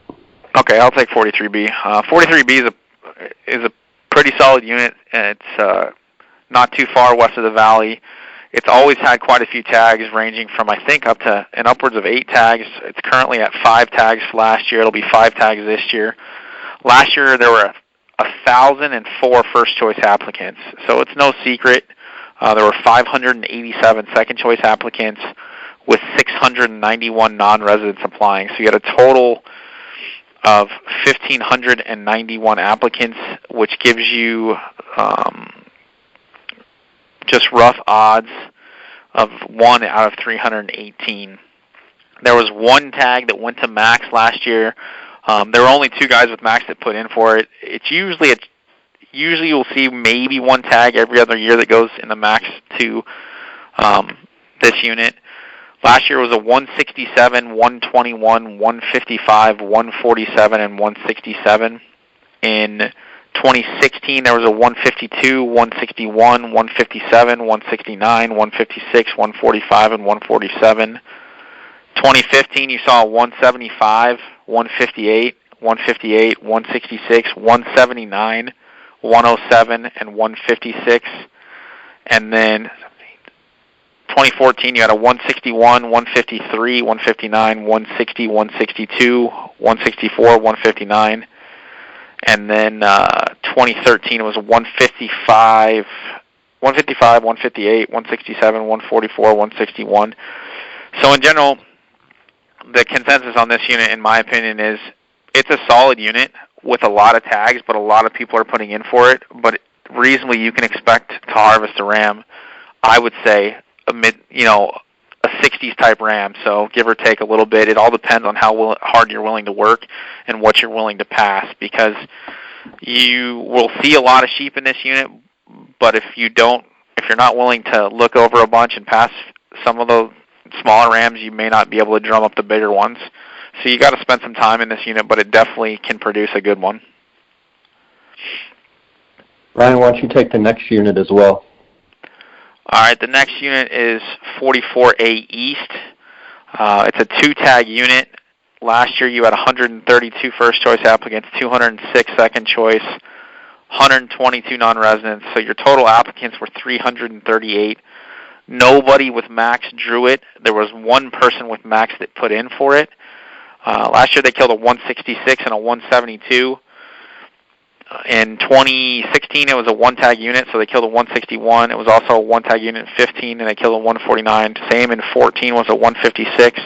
Okay, I'll take 43B. 43B is a pretty solid unit. It's not too far west of the valley. It's always had quite a few tags, ranging from I think up to and upwards of 8 tags. It's currently at 5 tags last year. It'll be 5 tags this year. Last year there were 1,004 first choice applicants, so it's no secret. There were 587 second choice applicants with 691 non-residents applying. So you had a total of 1,591 applicants, which gives you just rough odds of 1 out of 318. There was 1 tag that went to max last year. There were only 2 guys with max that put in for it. Usually you'll see maybe 1 tag every other year that goes in the max to this unit. Last year was a 167, 121, 155, 147, and 167. In 2016, there was a 152, 161, 157, 169, 156, 145, and 147. 2015, you saw a 175, 158, 158, 166, 179, 107, and 156. And then 2014, you had a 161, 153, 159, 160, 162, 164, 159. And then 2013, it was a 155, 158, 167, 144, 161. So in general, the consensus on this unit, in my opinion, is it's a solid unit with a lot of tags, but a lot of people are putting in for it. But reasonably, you can expect to harvest a ram, I would say, a 60s type ram, so give or take a little bit. It all depends on how hard you're willing to work and what you're willing to pass, because you will see a lot of sheep in this unit, but if you're not willing to look over a bunch and pass some of those smaller rams, you may not be able to drum up the bigger ones. So you got to spend some time in this unit, but it definitely can produce a good one. Brian, why don't you take the next unit as well? All right, the next unit is 44A East. It's a 2-tag unit. Last year you had 132 first choice applicants, 206 second choice, 122 non-residents. So your total applicants were 338. Nobody with max drew it. There was one person with max that put in for it. Last year they killed a 166 and a 172. In 2016 it was a 1-tag unit, so they killed a 161. It was also a 1-tag unit in 15, and they killed a 149. Same in 14 was a 156.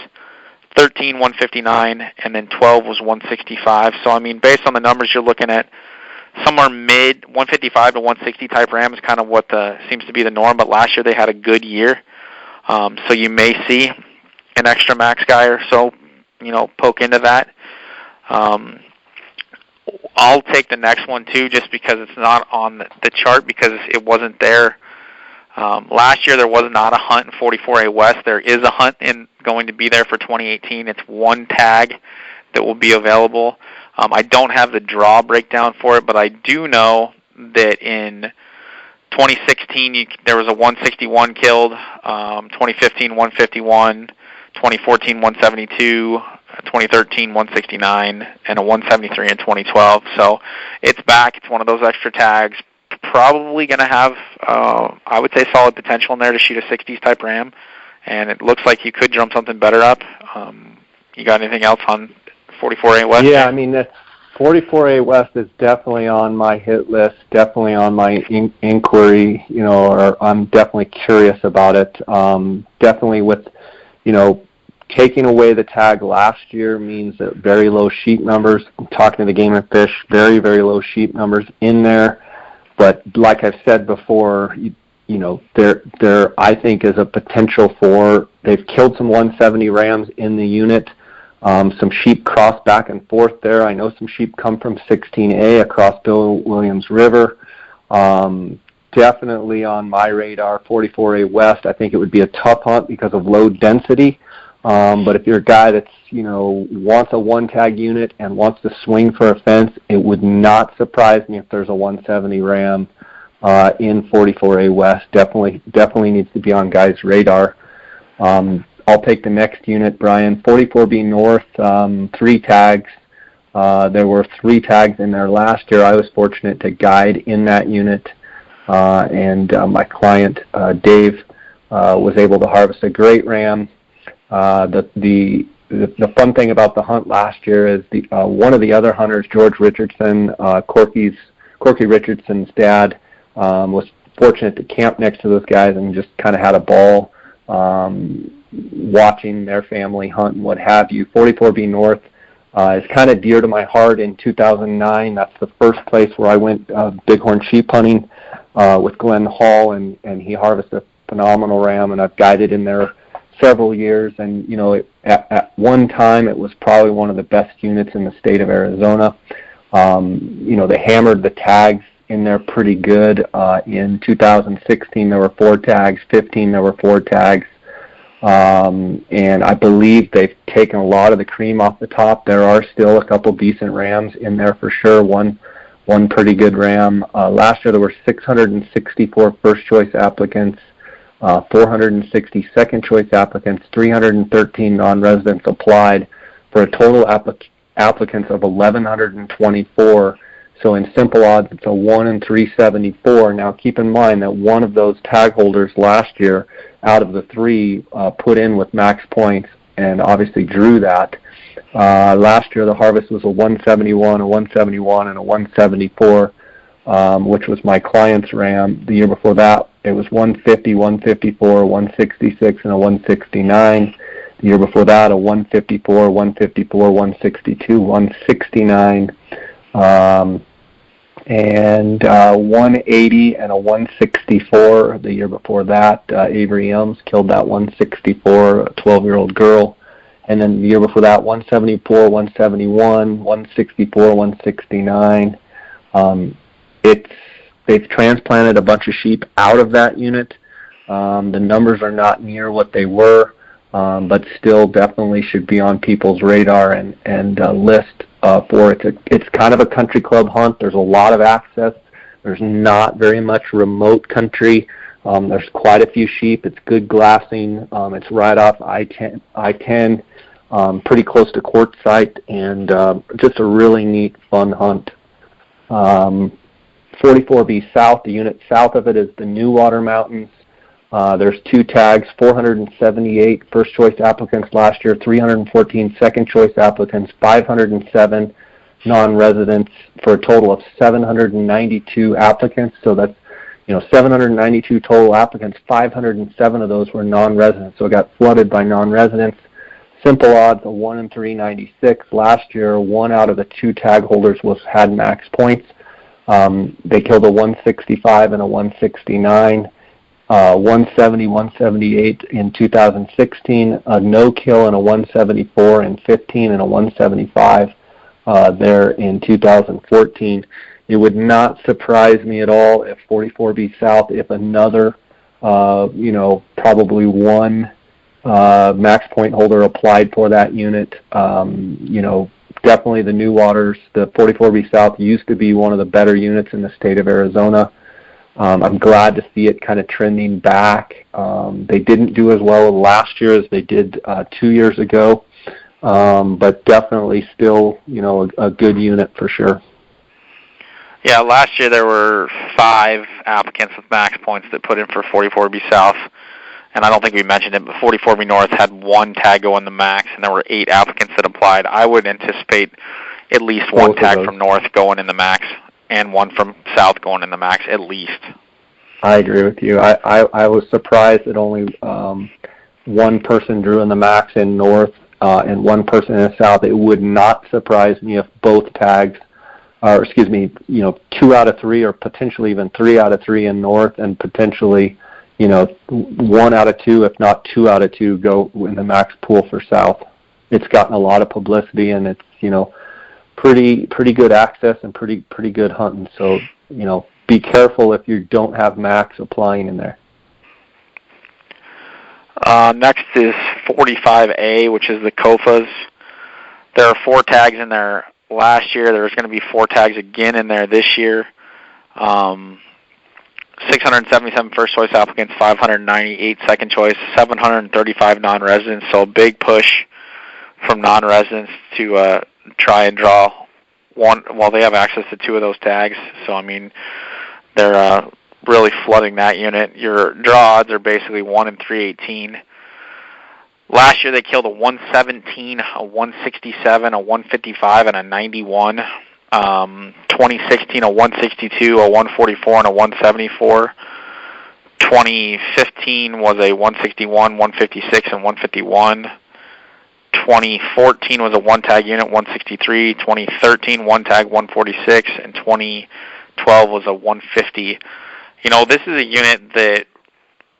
13, 159, and then 12 was 165. So, I mean, based on the numbers, you're looking at somewhere mid 155 to 160 type ram is kind of what seems to be the norm, but last year they had a good year. So you may see an extra max guy or so, poke into that. I'll take the next one too, just because it's not on the chart because it wasn't there. Last year there was not a hunt in 44A West. There is a hunt going to be there for 2018. It's 1 tag that will be available. I don't have the draw breakdown for it, but I do know that in 2016 there was a 161 killed, 2015 151, 2014 172, 2013 169, and a 173 in 2012. So it's back. It's one of those extra tags. Probably going to have, I would say, solid potential in there to shoot a 60s type ram, and it looks like you could drum something better up. You got anything else on 44A West? Yeah, I mean, that 44A West is definitely on my hit list, definitely on my inquiry, or I'm definitely curious about it. Definitely with, taking away the tag last year means that very low sheep numbers. I'm talking to the Game and Fish, very, very low sheep numbers in there. But like I've said before, there I think is a potential for, they've killed some 170 rams in the unit. Some sheep cross back and forth there. I know some sheep come from 16A across Bill Williams River. Definitely on my radar, 44A West. I think it would be a tough hunt because of low density. But if you're a guy that's, wants a 1-tag unit and wants to swing for a fence, it would not surprise me if there's a 170 ram in 44A West. Definitely needs to be on guys' radar. I'll take the next unit, Brian. 44B North, 3 tags. There were 3 tags in there last year. I was fortunate to guide in that unit, and my client, Dave, was able to harvest a great ram. The fun thing about the hunt last year is one of the other hunters, George Richardson, Corky Richardson's dad, was fortunate to camp next to those guys and just kind of had a ball watching their family hunt and what have you. 44B North is kind of dear to my heart. In 2009, that's the first place where I went bighorn sheep hunting with Glenn Hall, and he harvested a phenomenal ram, and I've guided in there several years, and at one time it was probably one of the best units in the state of Arizona. They hammered the tags in there pretty good. In 2016 there were 4 tags, 15 there were 4 tags, and I believe they've taken a lot of the cream off the top. There are still a couple decent rams in there for sure. One pretty good ram. Last year there were 664 first choice applicants, 460 second choice applicants, 313 non-residents applied, for a total applicants of 1,124. So in simple odds, it's a 1 in 374. Now keep in mind that one of those tag holders last year, out of the 3, put in with max points and obviously drew that. Last year the harvest was a 171, a 171, and a 174. Which was my client's ram. The year before that, it was 150, 154, 166, and a 169. The year before that, a 154, 154, 162, 169, and 180 and a 164. The year before that, Avery Elms killed that 164, a 12-year-old girl. And then the year before that, 174, 171, 164, 169. They've transplanted a bunch of sheep out of that unit. The numbers are not near what they were. but still definitely should be on people's radar and list for it. It's kind of a country club hunt. There's a lot of access. There's not very much remote country. There's quite a few sheep. It's good glassing. It's right off I-10, pretty close to Quartzsite, and just a really neat, fun hunt. 44B South, the unit south of it is the New Water Mountains. There's 2 tags, 478 first choice applicants last year, 314 second choice applicants, 507 non-residents for a total of 792 applicants. So that's 792 total applicants. 507 of those were non-residents, so it got flooded by non-residents. Simple odds of 1 in 396. Last year, 1 out of the 2 tag holders had max points. They killed a 165 and a 169, 170, 178 in 2016, a no-kill and a 174 and 15 and a 175 there in 2014. It would not surprise me at all if 44B South, if another, probably 1 max point holder applied for that unit. Definitely the New Waters, the 44B South used to be one of the better units in the state of Arizona. I'm glad to see it kind of trending back. They didn't do as well last year as they did 2 years ago, but definitely still, a good unit for sure. Yeah, last year there were 5 applicants with max points that put in for 44B South, and I don't think we mentioned it, but 44B North had 1 tag go in the max, and there were 8 applicants that applied. I would anticipate at least 1 tag from North going in the max, and 1 from South going in the max, at least. I agree with you. I was surprised that only 1 person drew in the max in North and 1 person in the South. It would not surprise me if both tags, 2 out of 3 or potentially even 3 out of 3 in North, and potentially 1 out of 2, if not 2 out of 2, go in the max pool for South. It's gotten a lot of publicity, and it's pretty good access and pretty good hunting. So be careful if you don't have max applying in there. Next is 45A, which is the Kofas. There are 4 tags in there last year. There's going to be 4 tags again in there this year. 677 first choice applicants, 598 second choice, 735 non-residents. So a big push from non-residents to try and draw one. Well, they have access to 2 of those tags. So they're really flooding that unit. Your draw odds are basically 1 in 318. Last year they killed a 117, a 167, a 155, and a 91. 2016, a 162, a 144, and a 174. 2015 was a 161, 156, and 151. 2014 was a 1-tag unit, 163. 2013, 1-tag, 146. And 2012 was a 150. This is a unit that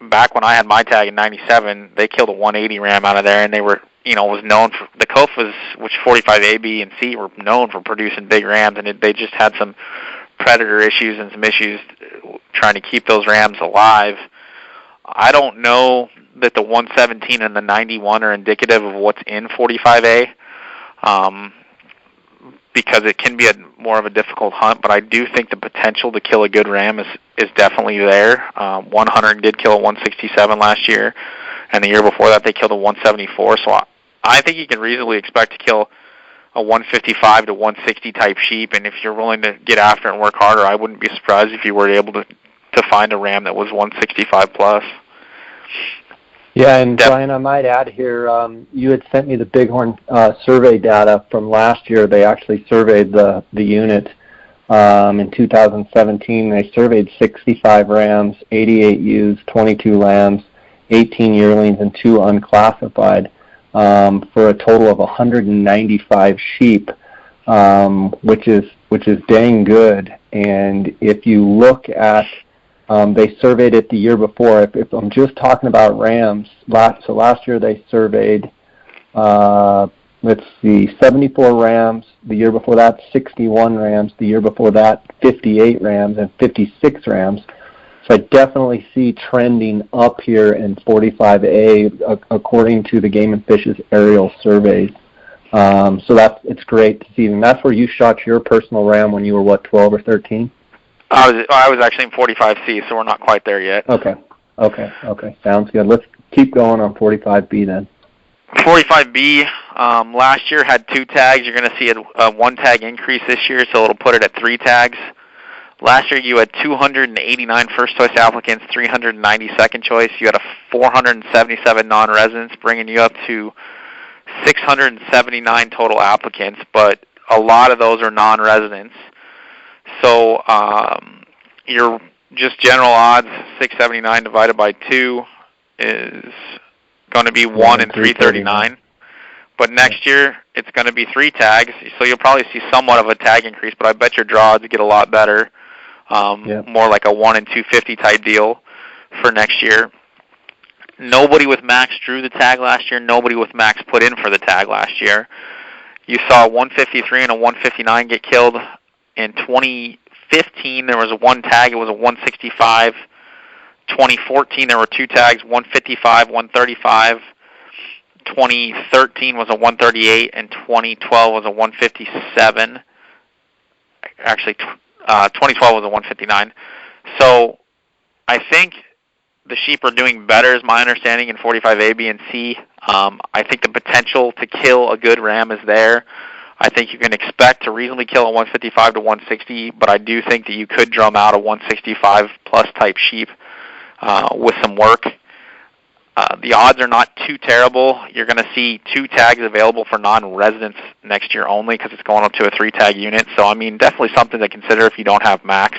back when I had my tag in 97, they killed a 180 ram out of there, and they were, was known for, the Kofas, which 45A, B, and C were known for producing big rams, and they just had some predator issues and some issues trying to keep those rams alive. I don't know that the 117 and the 91 are indicative of what's in 45A, because it can be more of a difficult hunt, but I do think the potential to kill a good ram is definitely there. 100 did kill a 167 last year, and the year before that they killed a 174, so I think you can reasonably expect to kill a 155 to 160 type sheep, and if you're willing to get after it and work harder, I wouldn't be surprised if you were able to find a ram that was 165 plus. Yeah, and Brian, I might add here, you had sent me the Bighorn survey data from last year. They actually surveyed the unit in 2017. They surveyed 65 rams, 88 ewes, 22 lambs, 18 yearlings, and 2 unclassified, for a total of 195 sheep, which is dang good. And if you look at, they surveyed it the year before. If I'm just talking about rams, last year they surveyed, 74 rams. The year before that, 61 rams. The year before that, 58 rams and 56 rams. So I definitely see trending up here in 45A according to the Game and Fish's aerial surveys. So it's great to see. And that's where you shot your personal ram when you were, what, 12 or 13? I was actually in 45C, so we're not quite there yet. Okay. Sounds good. Let's keep going on 45B then. 45B, last year had 2 tags. You're going to see a 1 tag increase this year, so it'll put it at 3 tags. Last year you had 289 first choice applicants, 390 second choice. You had 477 non-residents, bringing you up to 679 total applicants, but a lot of those are non-residents. So your just general odds, 679 divided by 2 is going to be 1 in 339. But next year it's going to be 3 tags, so you'll probably see somewhat of a tag increase, but I bet your draw odds get a lot better. More like a 1 in 250 type deal for next year. Nobody with max drew the tag last year. Nobody with max put in for the tag last year. You saw a 153 and a 159 get killed. In 2015, there was a 1 tag. It was a 165. 2014, there were 2 tags, 155, 135. 2013 was a 138, and 2012 was a 157. Actually, 2012 was a 159. So I think the sheep are doing better, is my understanding, in 45A, B, and C. I think the potential to kill a good ram is there. I think you can expect to reasonably kill a 155 to 160, but I do think that you could drum out a 165-plus type sheep with some work. The odds are not too terrible. You're going to see 2 tags available for non-residents next year only because it's going up to a 3-tag unit. So, I mean, definitely something to consider if you don't have max.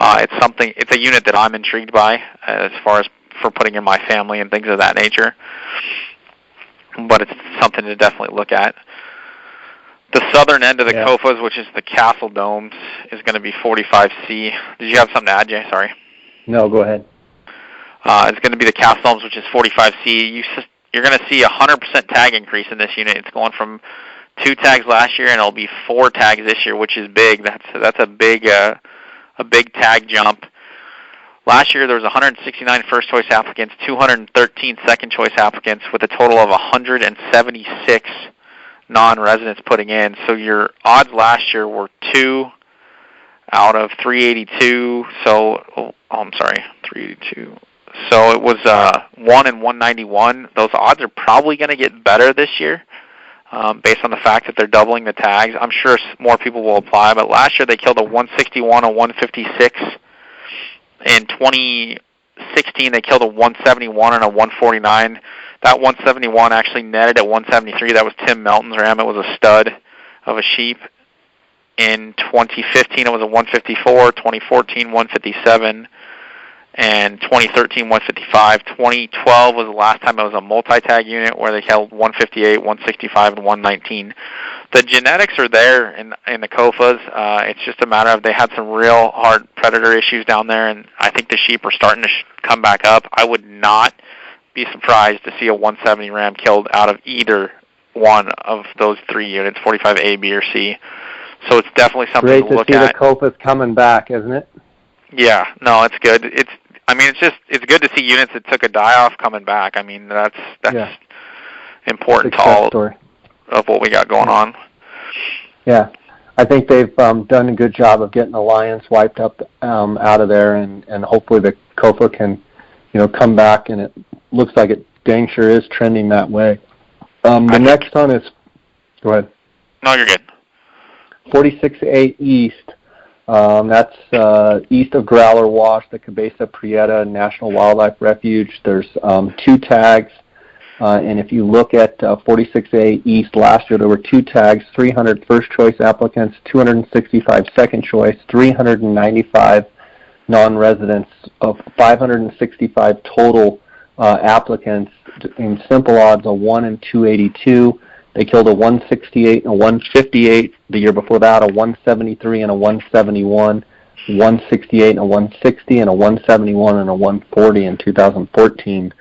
It's a unit that I'm intrigued by as far as for putting in my family and things of that nature. But it's something to definitely look at. The southern end of the COFAs, which is the Castle Domes, is going to be 45C. Did you have something to add, Jay? Sorry. No, go ahead. It's going to be the Castle Domes, which is 45C. You're going to see a 100% tag increase in this unit. It's going from 2 tags last year, and it'll be 4 tags this year, which is big. That's a big tag jump. Last year there was 169 first choice applicants, 213 second choice applicants, with a total of 176 non-residents putting in. So your odds last year were 2 out of 382. So, I'm sorry, 382. So it was 1 in 191. Those odds are probably going to get better this year based on the fact that they're doubling the tags. I'm sure more people will apply, but last year they killed a 161, a 156. In 2016, they killed a 171 and a 149. That 171 actually netted at 173. That was Tim Melton's ram. It was a stud of a sheep. In 2015, it was a 154. 2014, 157. And 2013, 155. 2012 was the last time it was a multi-tag unit where they killed 158, 165, and 119. The genetics are there in the COFAs. It's just a matter of they had some real hard predator issues down there, and I think the sheep are starting to come back up. I would not be surprised to see a 170 ram killed out of either one of those 3 units, 45A, B, or C. So it's definitely something to look at. Great to see the COFAs coming back, isn't it? Yeah, no, it's good. It's good to see units that took a die-off coming back. I mean, that's important to all of what we got going on. Yeah, I think they've done a good job of getting the Lions wiped up out of there, and hopefully the COFA can, come back, and it looks like it dang sure is trending that way. The next one is, go ahead. No, you're good. 46A East. That's east of Growler Wash, the Cabeza Prieta National Wildlife Refuge. There's 2 tags, and if you look at 46A East last year, there were 2 tags, 300 first choice applicants, 265 second choice, 395 non-residents, of 565 total applicants. In simple odds, a 1 in 282. They killed a 168 and a 158. The year before that, a 173 and a 171, 168 and a 160, and a 171 and a 140 in 2014.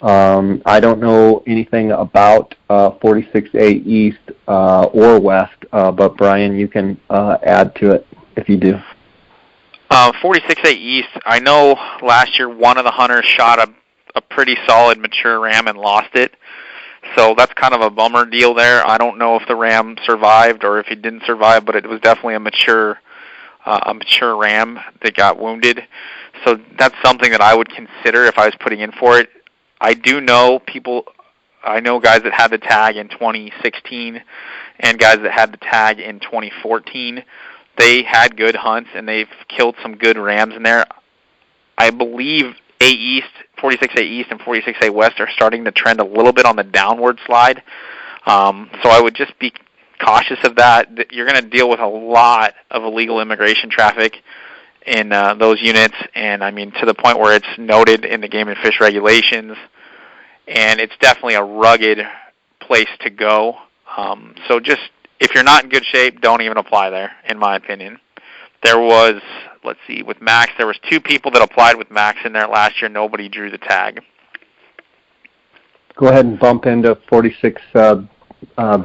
I don't know anything about 46A East or West, but Brian, you can add to it if you do. 46A East, I know last year one of the hunters shot a pretty solid mature ram and lost it. So that's kind of a bummer deal there. I don't know if the ram survived or if he didn't survive, but it was definitely a mature ram that got wounded. So that's something that I would consider if I was putting in for it. I know guys that had the tag in 2016 and guys that had the tag in 2014. They had good hunts and they've killed some good rams in there. I believe 46A East and 46A West are starting to trend a little bit on the downward slide. So I would just be cautious of that. You're going to deal with a lot of illegal immigration traffic in those units, and I mean to the point where it's noted in the game and fish regulations, and it's definitely a rugged place to go. So just, if you're not in good shape, don't even apply there, in my opinion. There was, let's see, with Max, there was 2 people that applied with Max in there last year. Nobody drew the tag. Go ahead and bump into 46B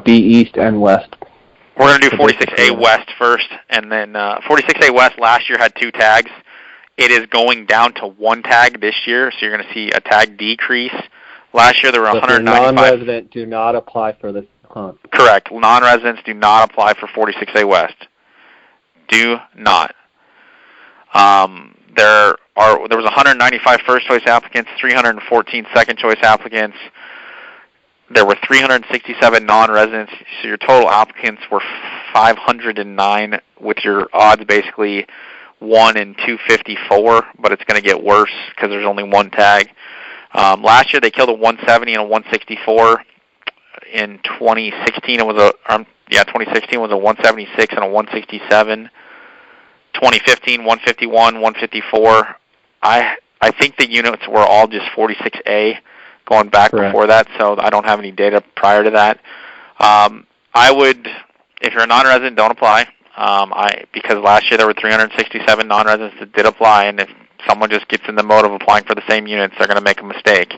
East and West. We're going to do 46A West first, and then 46A West last year had 2 tags. It is going down to 1 tag this year, so you're going to see a tag decrease. Last year there were 195. Non-resident do not apply for this hunt. Correct. Non-residents do not apply for 46A West. Do not. There was 195 first choice applicants, 314 second choice applicants. There were 367 non-residents, so your total applicants were 509, with your odds basically 1 in 254, but it's going to get worse because there's only 1 tag. Last year they killed a 170 and a 164. In 2016 it was 2016 was a 176 and a 167. 2015 151, 154. I think the units were all just 46A going back Correct. Before that, so I don't have any data prior to that. I would, if you're a non-resident, don't apply. Because last year there were 367 non-residents that did apply, and if someone just gets in the mode of applying for the same units, they're going to make a mistake.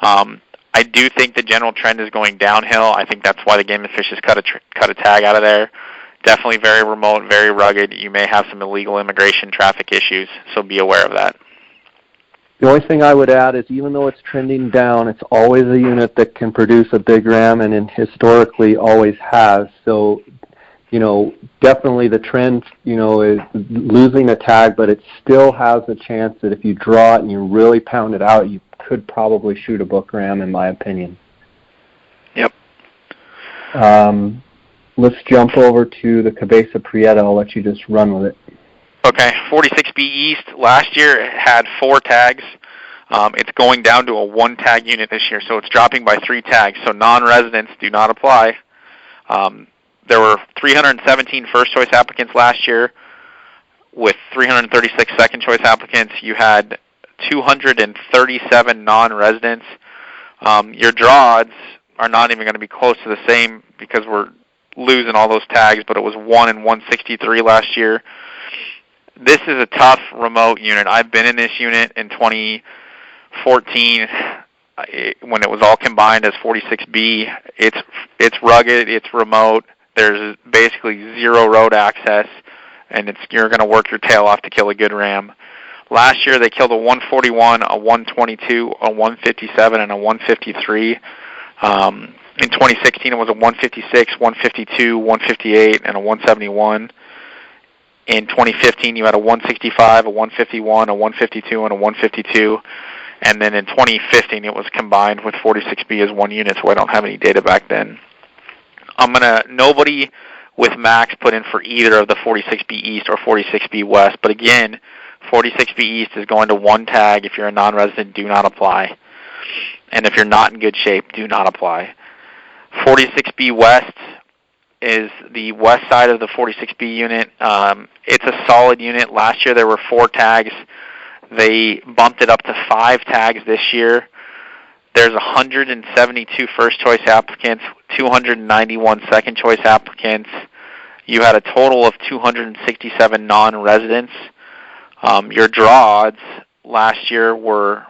I do think the general trend is going downhill. I think that's why the Game and Fish has cut a tag out of there. Definitely very remote, very rugged. You may have some illegal immigration traffic issues, so be aware of that. The only thing I would add is, even though it's trending down, it's always a unit that can produce a big ram, and historically always has. So, definitely the trend, is losing a tag, but it still has a chance that if you draw it and you really pound it out, you could probably shoot a book ram, in my opinion. Yep. Let's jump over to the Cabeza Prieta. I'll let you just run with it. Okay, 46B East last year it had 4 tags. It's going down to a 1 tag unit this year, so it's dropping by 3 tags. So non-residents do not apply. There were 317 first choice applicants last year with 336 second choice applicants. You had 237 non-residents. Your draw odds are not even going to be close to the same because we're losing all those tags, but it was 1 in 163 last year. This is a tough remote unit. I've been in this unit in 2014 when it was all combined as 46B. It's rugged, it's remote. There's basically 0 road access, and you're going to work your tail off to kill a good ram. Last year they killed a 141, a 122, a 157, and a 153. In 2016 it was a 156, 152, 158, and a 171. In 2015 you had a 165, a 151, a 152, and a 152. And then in 2015 it was combined with 46B as 1 unit, so I don't have any data back then. Nobody with Max put in for either of the 46B East or 46B West, but again, 46B East is going to 1 tag. If you're a non-resident, do not apply. And if you're not in good shape, do not apply. 46B West is the west side of the 46B unit. It's a solid unit. Last year there were 4 tags. They bumped it up to 5 tags this year. There's 172 first choice applicants, 291 second choice applicants. You had a total of 267 non-residents. Your draw odds last year were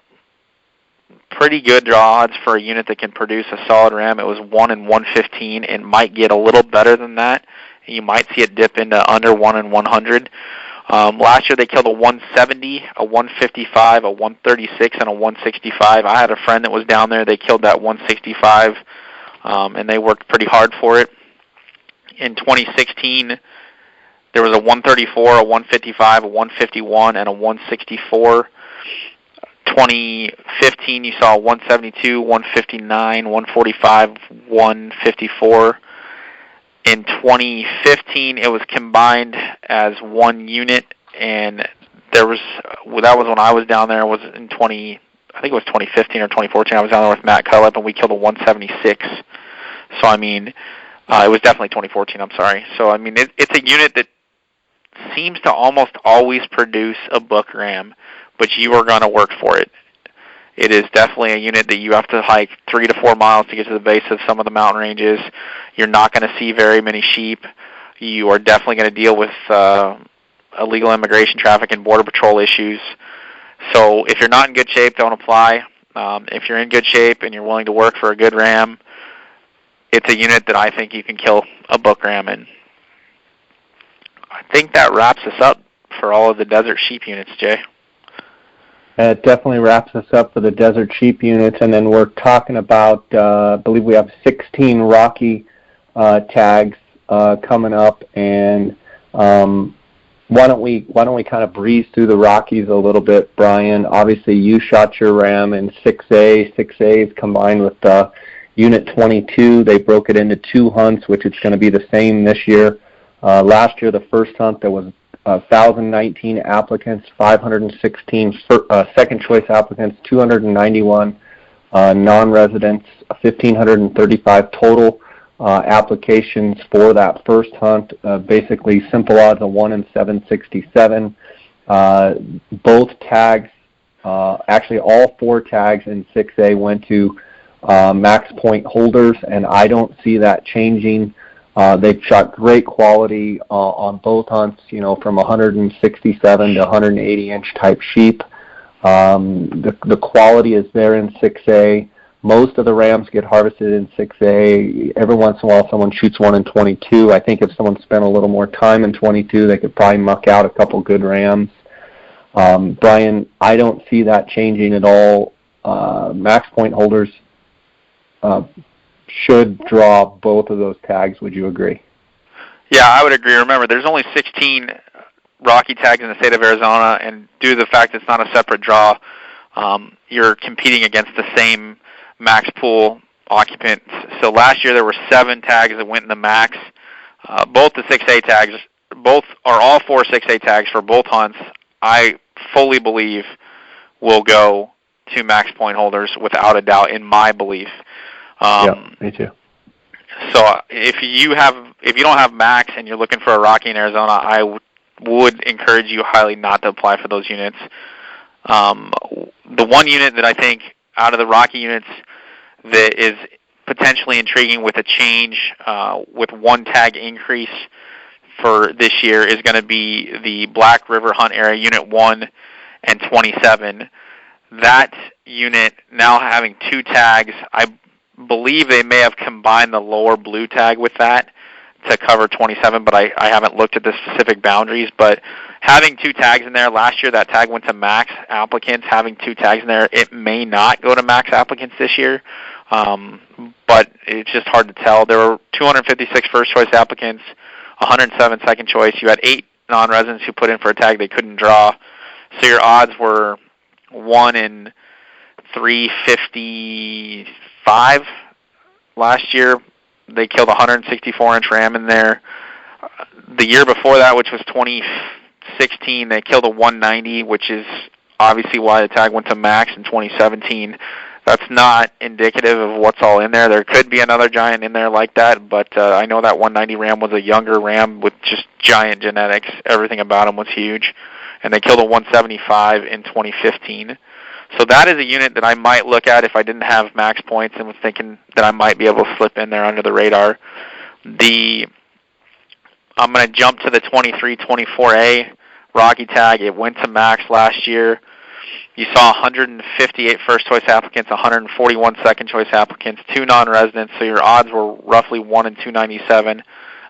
pretty good draw odds for a unit that can produce a solid ram. It was 1 in 115. It might get a little better than that. You might see it dip into under 1 in 100. Last year they killed a 170, a 155, a 136, and a 165. I had a friend that was down there. They killed that 165, and they worked pretty hard for it. In 2016, there was a 134, a 155, a 151, and a 164. 2015, you saw 172, 159, 145, 154. In 2015, it was combined as one unit, and that was when I was down there. Was in I think it was 2015 or 2014. I was down there with Matt Cullip, and we killed a 176. So I mean, it was definitely 2014. I'm sorry. So I mean, it's a unit that seems to almost always produce a book ram, but you are going to work for it. It is definitely a unit that you have to hike 3 to 4 miles to get to the base of some of the mountain ranges. You're not going to see very many sheep. You are definitely going to deal with illegal immigration, traffic, and border patrol issues. So if you're not in good shape, don't apply. If you're in good shape and you're willing to work for a good ram, it's a unit that I think you can kill a book ram in. I think that wraps us up for all of the desert sheep units, Jay. It definitely wraps us up for the desert sheep units, and then we're talking about, I believe we have 16 Rocky tags coming up, and why don't we kind of breeze through the Rockies a little bit, Brian? Obviously, you shot your ram in 6A. 6A is combined with Unit 22. They broke it into 2 hunts, which is going to be the same this year. Last year, the first hunt, there was 1,019 applicants, 516 second choice applicants, 291 non-residents, 1,535 total applications for that first hunt. Basically, simple odds of 1 in 767. Both tags, actually all 4 tags in 6A went to max point holders, and I don't see that changing. They've shot great quality on both hunts, from 167 to 180 inch type sheep. The quality is there in 6A. Most of the rams get harvested in 6A. Every once in a while someone shoots one in 22. I think if someone spent a little more time in 22, they could probably muck out a couple good rams. Brian, I don't see that changing at all. Max point holders should draw both of those tags. Would you agree? Yeah, I would agree. Remember, there's only 16 Rocky tags in the state of Arizona, and due to the fact it's not a separate draw, you're competing against the same max pool occupants. So last year there were 7 tags that went in the max. Both the 6A tags, all 4 6A tags for both hunts, I fully believe will go to max point holders without a doubt, in my belief. Yeah, me too. So if you don't have max and you're looking for a Rocky in Arizona, I would encourage you highly not to apply for those units. The one unit that I think out of the Rocky units that is potentially intriguing with a change, with 1 tag increase for this year, is going to be the Black River Hunt Area Unit 1 and 27. That unit now having 2 tags, I believe they may have combined the lower blue tag with that to cover 27, but I haven't looked at the specific boundaries. But having 2 tags in there, last year that tag went to max applicants. Having 2 tags in there, it may not go to max applicants this year, but it's just hard to tell. There were 256 first choice applicants, 107 second choice. You had 8 non-residents who put in for a tag they couldn't draw, so your odds were 1 in 355. Last year, they killed a 164-inch ram in there. The year before that, which was 2016, they killed a 190, which is obviously why the tag went to max in 2017. That's not indicative of what's all in there. There could be another giant in there like that, but I know that 190 ram was a younger ram with just giant genetics. Everything about him was huge. And they killed a 175 in 2015. So that is a unit that I might look at if I didn't have max points and was thinking that I might be able to slip in there under the radar. I'm going to jump to the 23-24A Rocky tag. It went to max last year. You saw 158 first choice applicants, 141 second choice applicants, 2 non-residents, so your odds were roughly 1 in 297.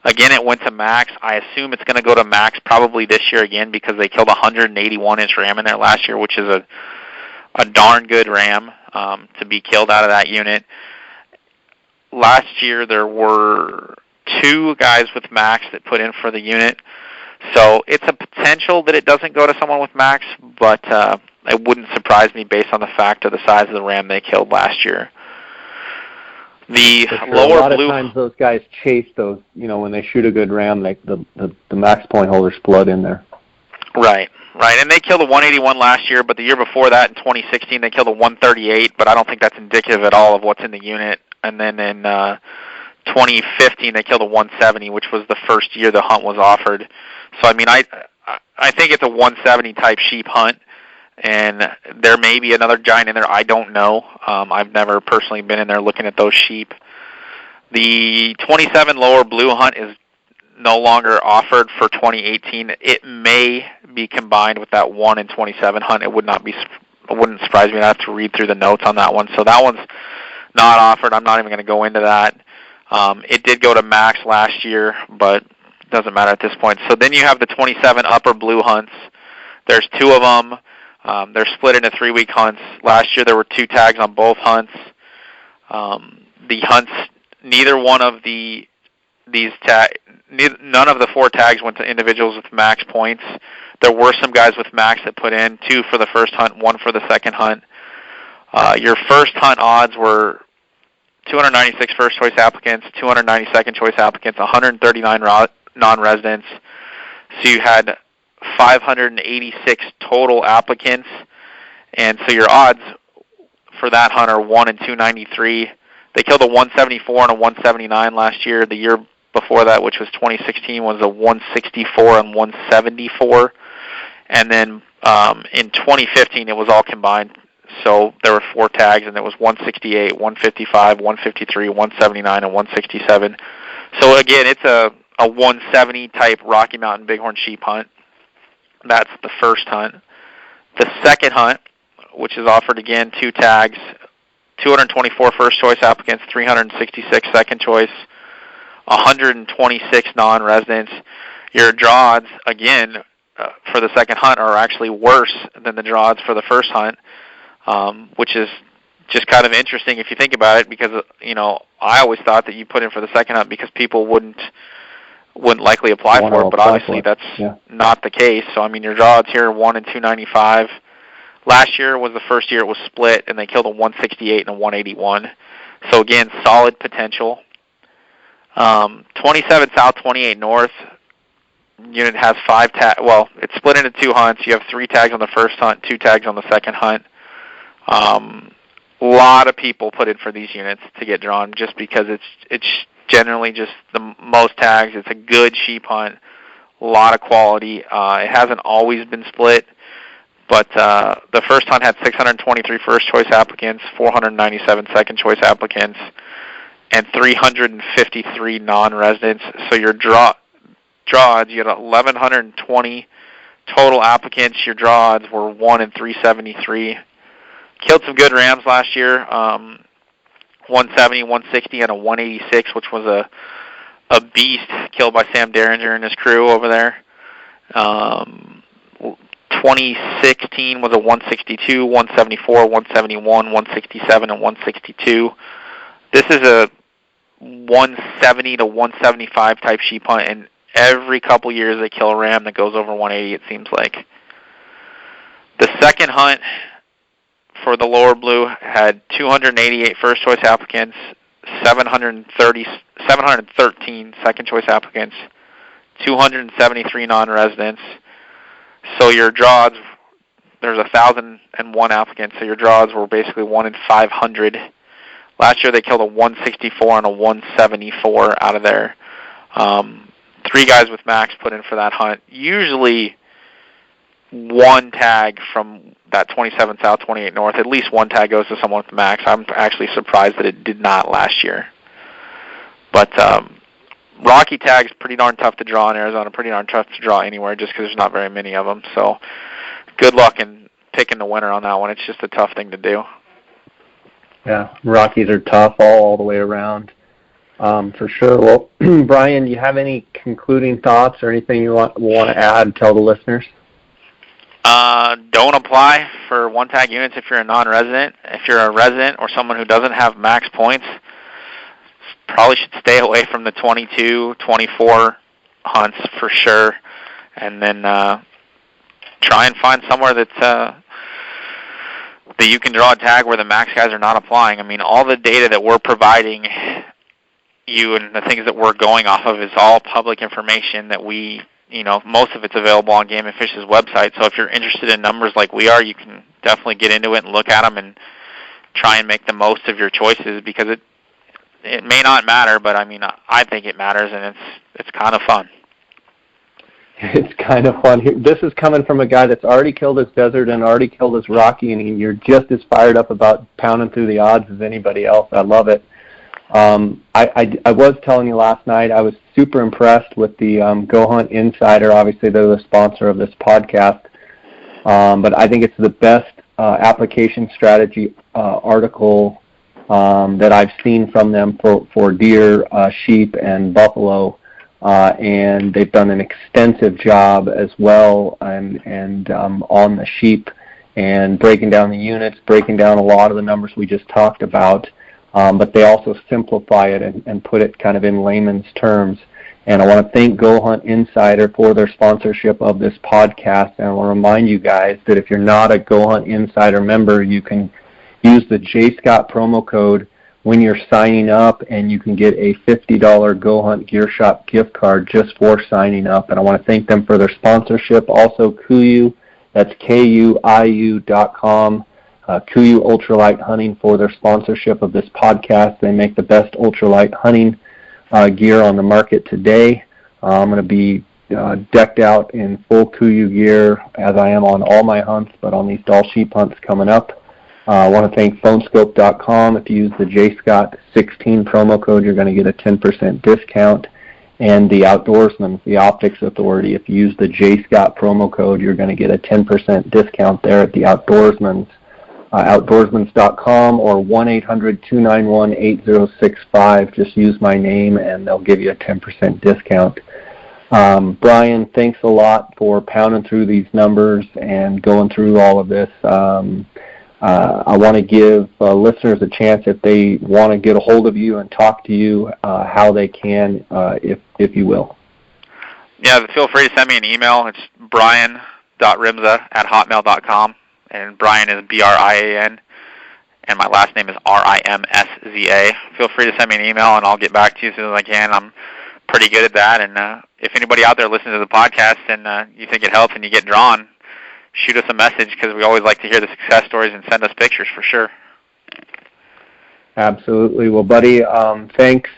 Again, it went to max. I assume it's going to go to max probably this year again because they killed a 181-inch ram in there last year, which is a darn good ram to be killed out of that unit. Last year there were 2 guys with max that put in for the unit. So it's a potential that it doesn't go to someone with max, but it wouldn't surprise me based on the fact of the size of the ram they killed last year. The lower a lot blue, of times those guys chase those, when they shoot a good ram, the max point holders flood in there. Right. And they killed a 181 last year, but the year before that, in 2016, they killed a 138, but I don't think that's indicative at all of what's in the unit. And then in 2015, they killed a 170, which was the first year the hunt was offered. So, I mean, I think it's a 170 type sheep hunt, and there may be another giant in there. I don't know. I've never personally been in there looking at those sheep. The 27 lower blue hunt is no longer offered for 2018. It may be combined with that 1 in 27 hunt. It wouldn't surprise me. I have to read through the notes on that one. So that one's not offered. I'm not even going to go into that. It did go to max last year, but it doesn't matter at this point. So then you have the 27 upper blue hunts. There's 2 of them. They're split into 3-week hunts. Last year there were 2 tags on both hunts. The hunts, none of the 4 tags went to individuals with max points. There were some guys with max that put in 2 for the first hunt, 1 for the second hunt. Your first hunt odds were 296 first choice applicants, 290 second choice applicants, 139 non-residents. So you had 586 total applicants, and so your odds for that hunt are 1 in 293. They killed a 174 and a 179 last year. The year before that, which was 2016, was a 164 and 174. And then in 2015, it was all combined. So there were 4 tags, and it was 168, 155, 153, 179, and 167. So again, it's a 170 type Rocky Mountain Bighorn sheep hunt. That's the first hunt. The second hunt, which is offered again, 2 tags, 224 first choice applicants, 366 second choice, 126 non-residents. Your draw odds, again, for the second hunt are actually worse than the draw odds for the first hunt, which is just kind of interesting if you think about it, because I always thought that you put in for the second hunt because people wouldn't likely apply for it, but obviously that's not the case. So I mean, your draw odds here are 1 in 295. Last year was the first year it was split, and they killed a 168 and a 181. So again, solid potential. 27 South, 28 North unit has 5 tags. Well, it's split into 2 hunts. You have 3 tags on the first hunt, 2 tags on the second hunt. A lot of people put in for these units to get drawn just because it's generally just the most tags. It's a good sheep hunt, a lot of quality. It hasn't always been split, but the first hunt had 623 first choice applicants, 497 second choice applicants, and 353 non-residents. So your draw odds, you had 1,120 total applicants. Your draw odds were 1 in 373. Killed some good rams last year, 170, 160, and a 186, which was a beast killed by Sam Derringer and his crew over there. 2016 was a 162, 174, 171, 167, and 162. This is a 170 to 175 type sheep hunt, and every couple years they kill a ram that goes over 180, it seems like. The second hunt for the lower blue had 288 first choice applicants, 713 second choice applicants, 273 non-residents. So your draw odds, there's 1,001 applicants, so your draw odds were basically 1 in 500. Last year they killed a 164 and a 174 out of there. 3 guys with max put in for that hunt. Usually 1 tag from that 27 South, 28 North, at least 1 tag goes to someone with max. I'm actually surprised that it did not last year. But Rocky tag's pretty darn tough to draw in Arizona, pretty darn tough to draw anywhere just because there's not very many of them. So good luck in picking the winner on that one. It's just a tough thing to do. Yeah, Rockies are tough all the way around. For sure. Well, Brian, do you have any concluding thoughts or anything you want to add, tell the listeners? Don't apply for one-tag units if you're a non-resident. If you're a resident or someone who doesn't have max points, probably should stay away from the 22, 24 hunts for sure. And then try and find somewhere that you can draw a tag where the max guys are not applying. I mean, all the data that we're providing you and the things that we're going off of is all public information that we, most of it's available on Game & Fish's website. So if you're interested in numbers like we are, you can definitely get into it and look at them and try and make the most of your choices, because it may not matter, but I mean, I think it matters, and it's kind of fun. It's kind of fun. This is coming from a guy that's already killed his desert and already killed his Rocky, and you're just as fired up about pounding through the odds as anybody else. I love it. I was telling you last night, I was super impressed with the Go Hunt Insider. Obviously, they're the sponsor of this podcast, but I think it's the best application strategy article that I've seen from them for deer, sheep, and buffalo. And they've done an extensive job as well and on the sheep and breaking down the units, breaking down a lot of the numbers we just talked about, but they also simplify it and put it kind of in layman's terms. And I want to thank Go Hunt Insider for their sponsorship of this podcast, and I want to remind you guys that if you're not a Go Hunt Insider member, you can use the JScott promo code when you're signing up, and you can get a $50 Go Hunt Gear Shop gift card just for signing up. And I want to thank them for their sponsorship. Also, KUIU, that's KUIU.com, KUIU Ultralight Hunting for their sponsorship of this podcast. They make the best ultralight hunting gear on the market today. I'm going to be decked out in full KUIU gear as I am on all my hunts, but on these Dall sheep hunts coming up. I want to thank phonescope.com. If you use the JScott16 promo code, you're going to get a 10% discount. And the Outdoorsman, the Optics Authority, if you use the JScott promo code, you're going to get a 10% discount there at the Outdoorsman's. Outdoorsmans.com or 1-800-291-8065. Just use my name and they'll give you a 10% discount. Brian, thanks a lot for pounding through these numbers and going through all of this. I want to give listeners a chance, if they want to get a hold of you and talk to you, how they can, if you will. Yeah, feel free to send me an email. It's brian.rimza@hotmail.com, and Brian is Brian, and my last name is Rimsza. Feel free to send me an email, and I'll get back to you as soon as I can. I'm pretty good at that, and if anybody out there listens to the podcast and you think it helps and you get drawn, shoot us a message, because we always like to hear the success stories, and send us pictures for sure. Absolutely. Well, buddy, thanks.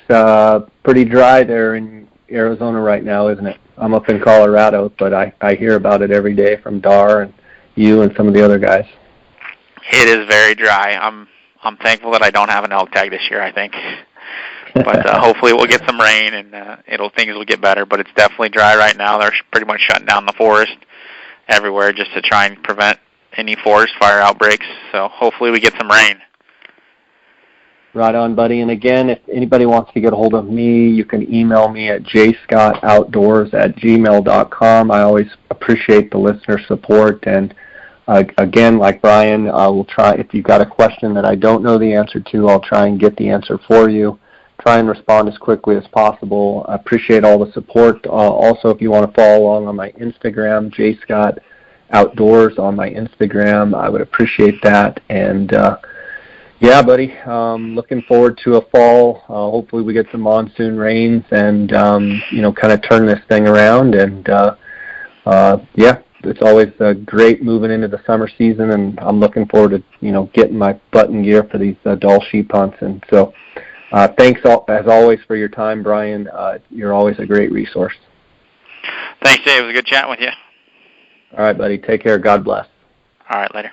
Pretty dry there in Arizona right now, isn't it? I'm up in Colorado, but I hear about it every day from Dar and you and some of the other guys. It is very dry. I'm thankful that I don't have an elk tag this year, I think. But hopefully we'll get some rain and things will get better. But it's definitely dry right now. They're pretty much shutting down the forest everywhere just to try and prevent any forest fire outbreaks. So hopefully we get some rain. Right on, buddy. And again, if anybody wants to get a hold of me, you can email me at jscottoutdoors@gmail.com. I always appreciate the listener support. And again, like Brian, I will try, if you've got a question that I don't know the answer to, I'll try and get the answer for you. Try and respond as quickly as possible. I appreciate all the support. Also, if you want to follow along on my Instagram, jscottoutdoors on my Instagram, I would appreciate that. And yeah, buddy, looking forward to a fall. Hopefully we get some monsoon rains and, kind of turn this thing around. And, yeah, it's always great moving into the summer season, and I'm looking forward to, getting my butt in gear for these Dall sheep hunts. And so thanks, as always, for your time, Brian. You're always a great resource. Thanks, Dave. It was a good chatting with you. All right, buddy. Take care. God bless. All right, later.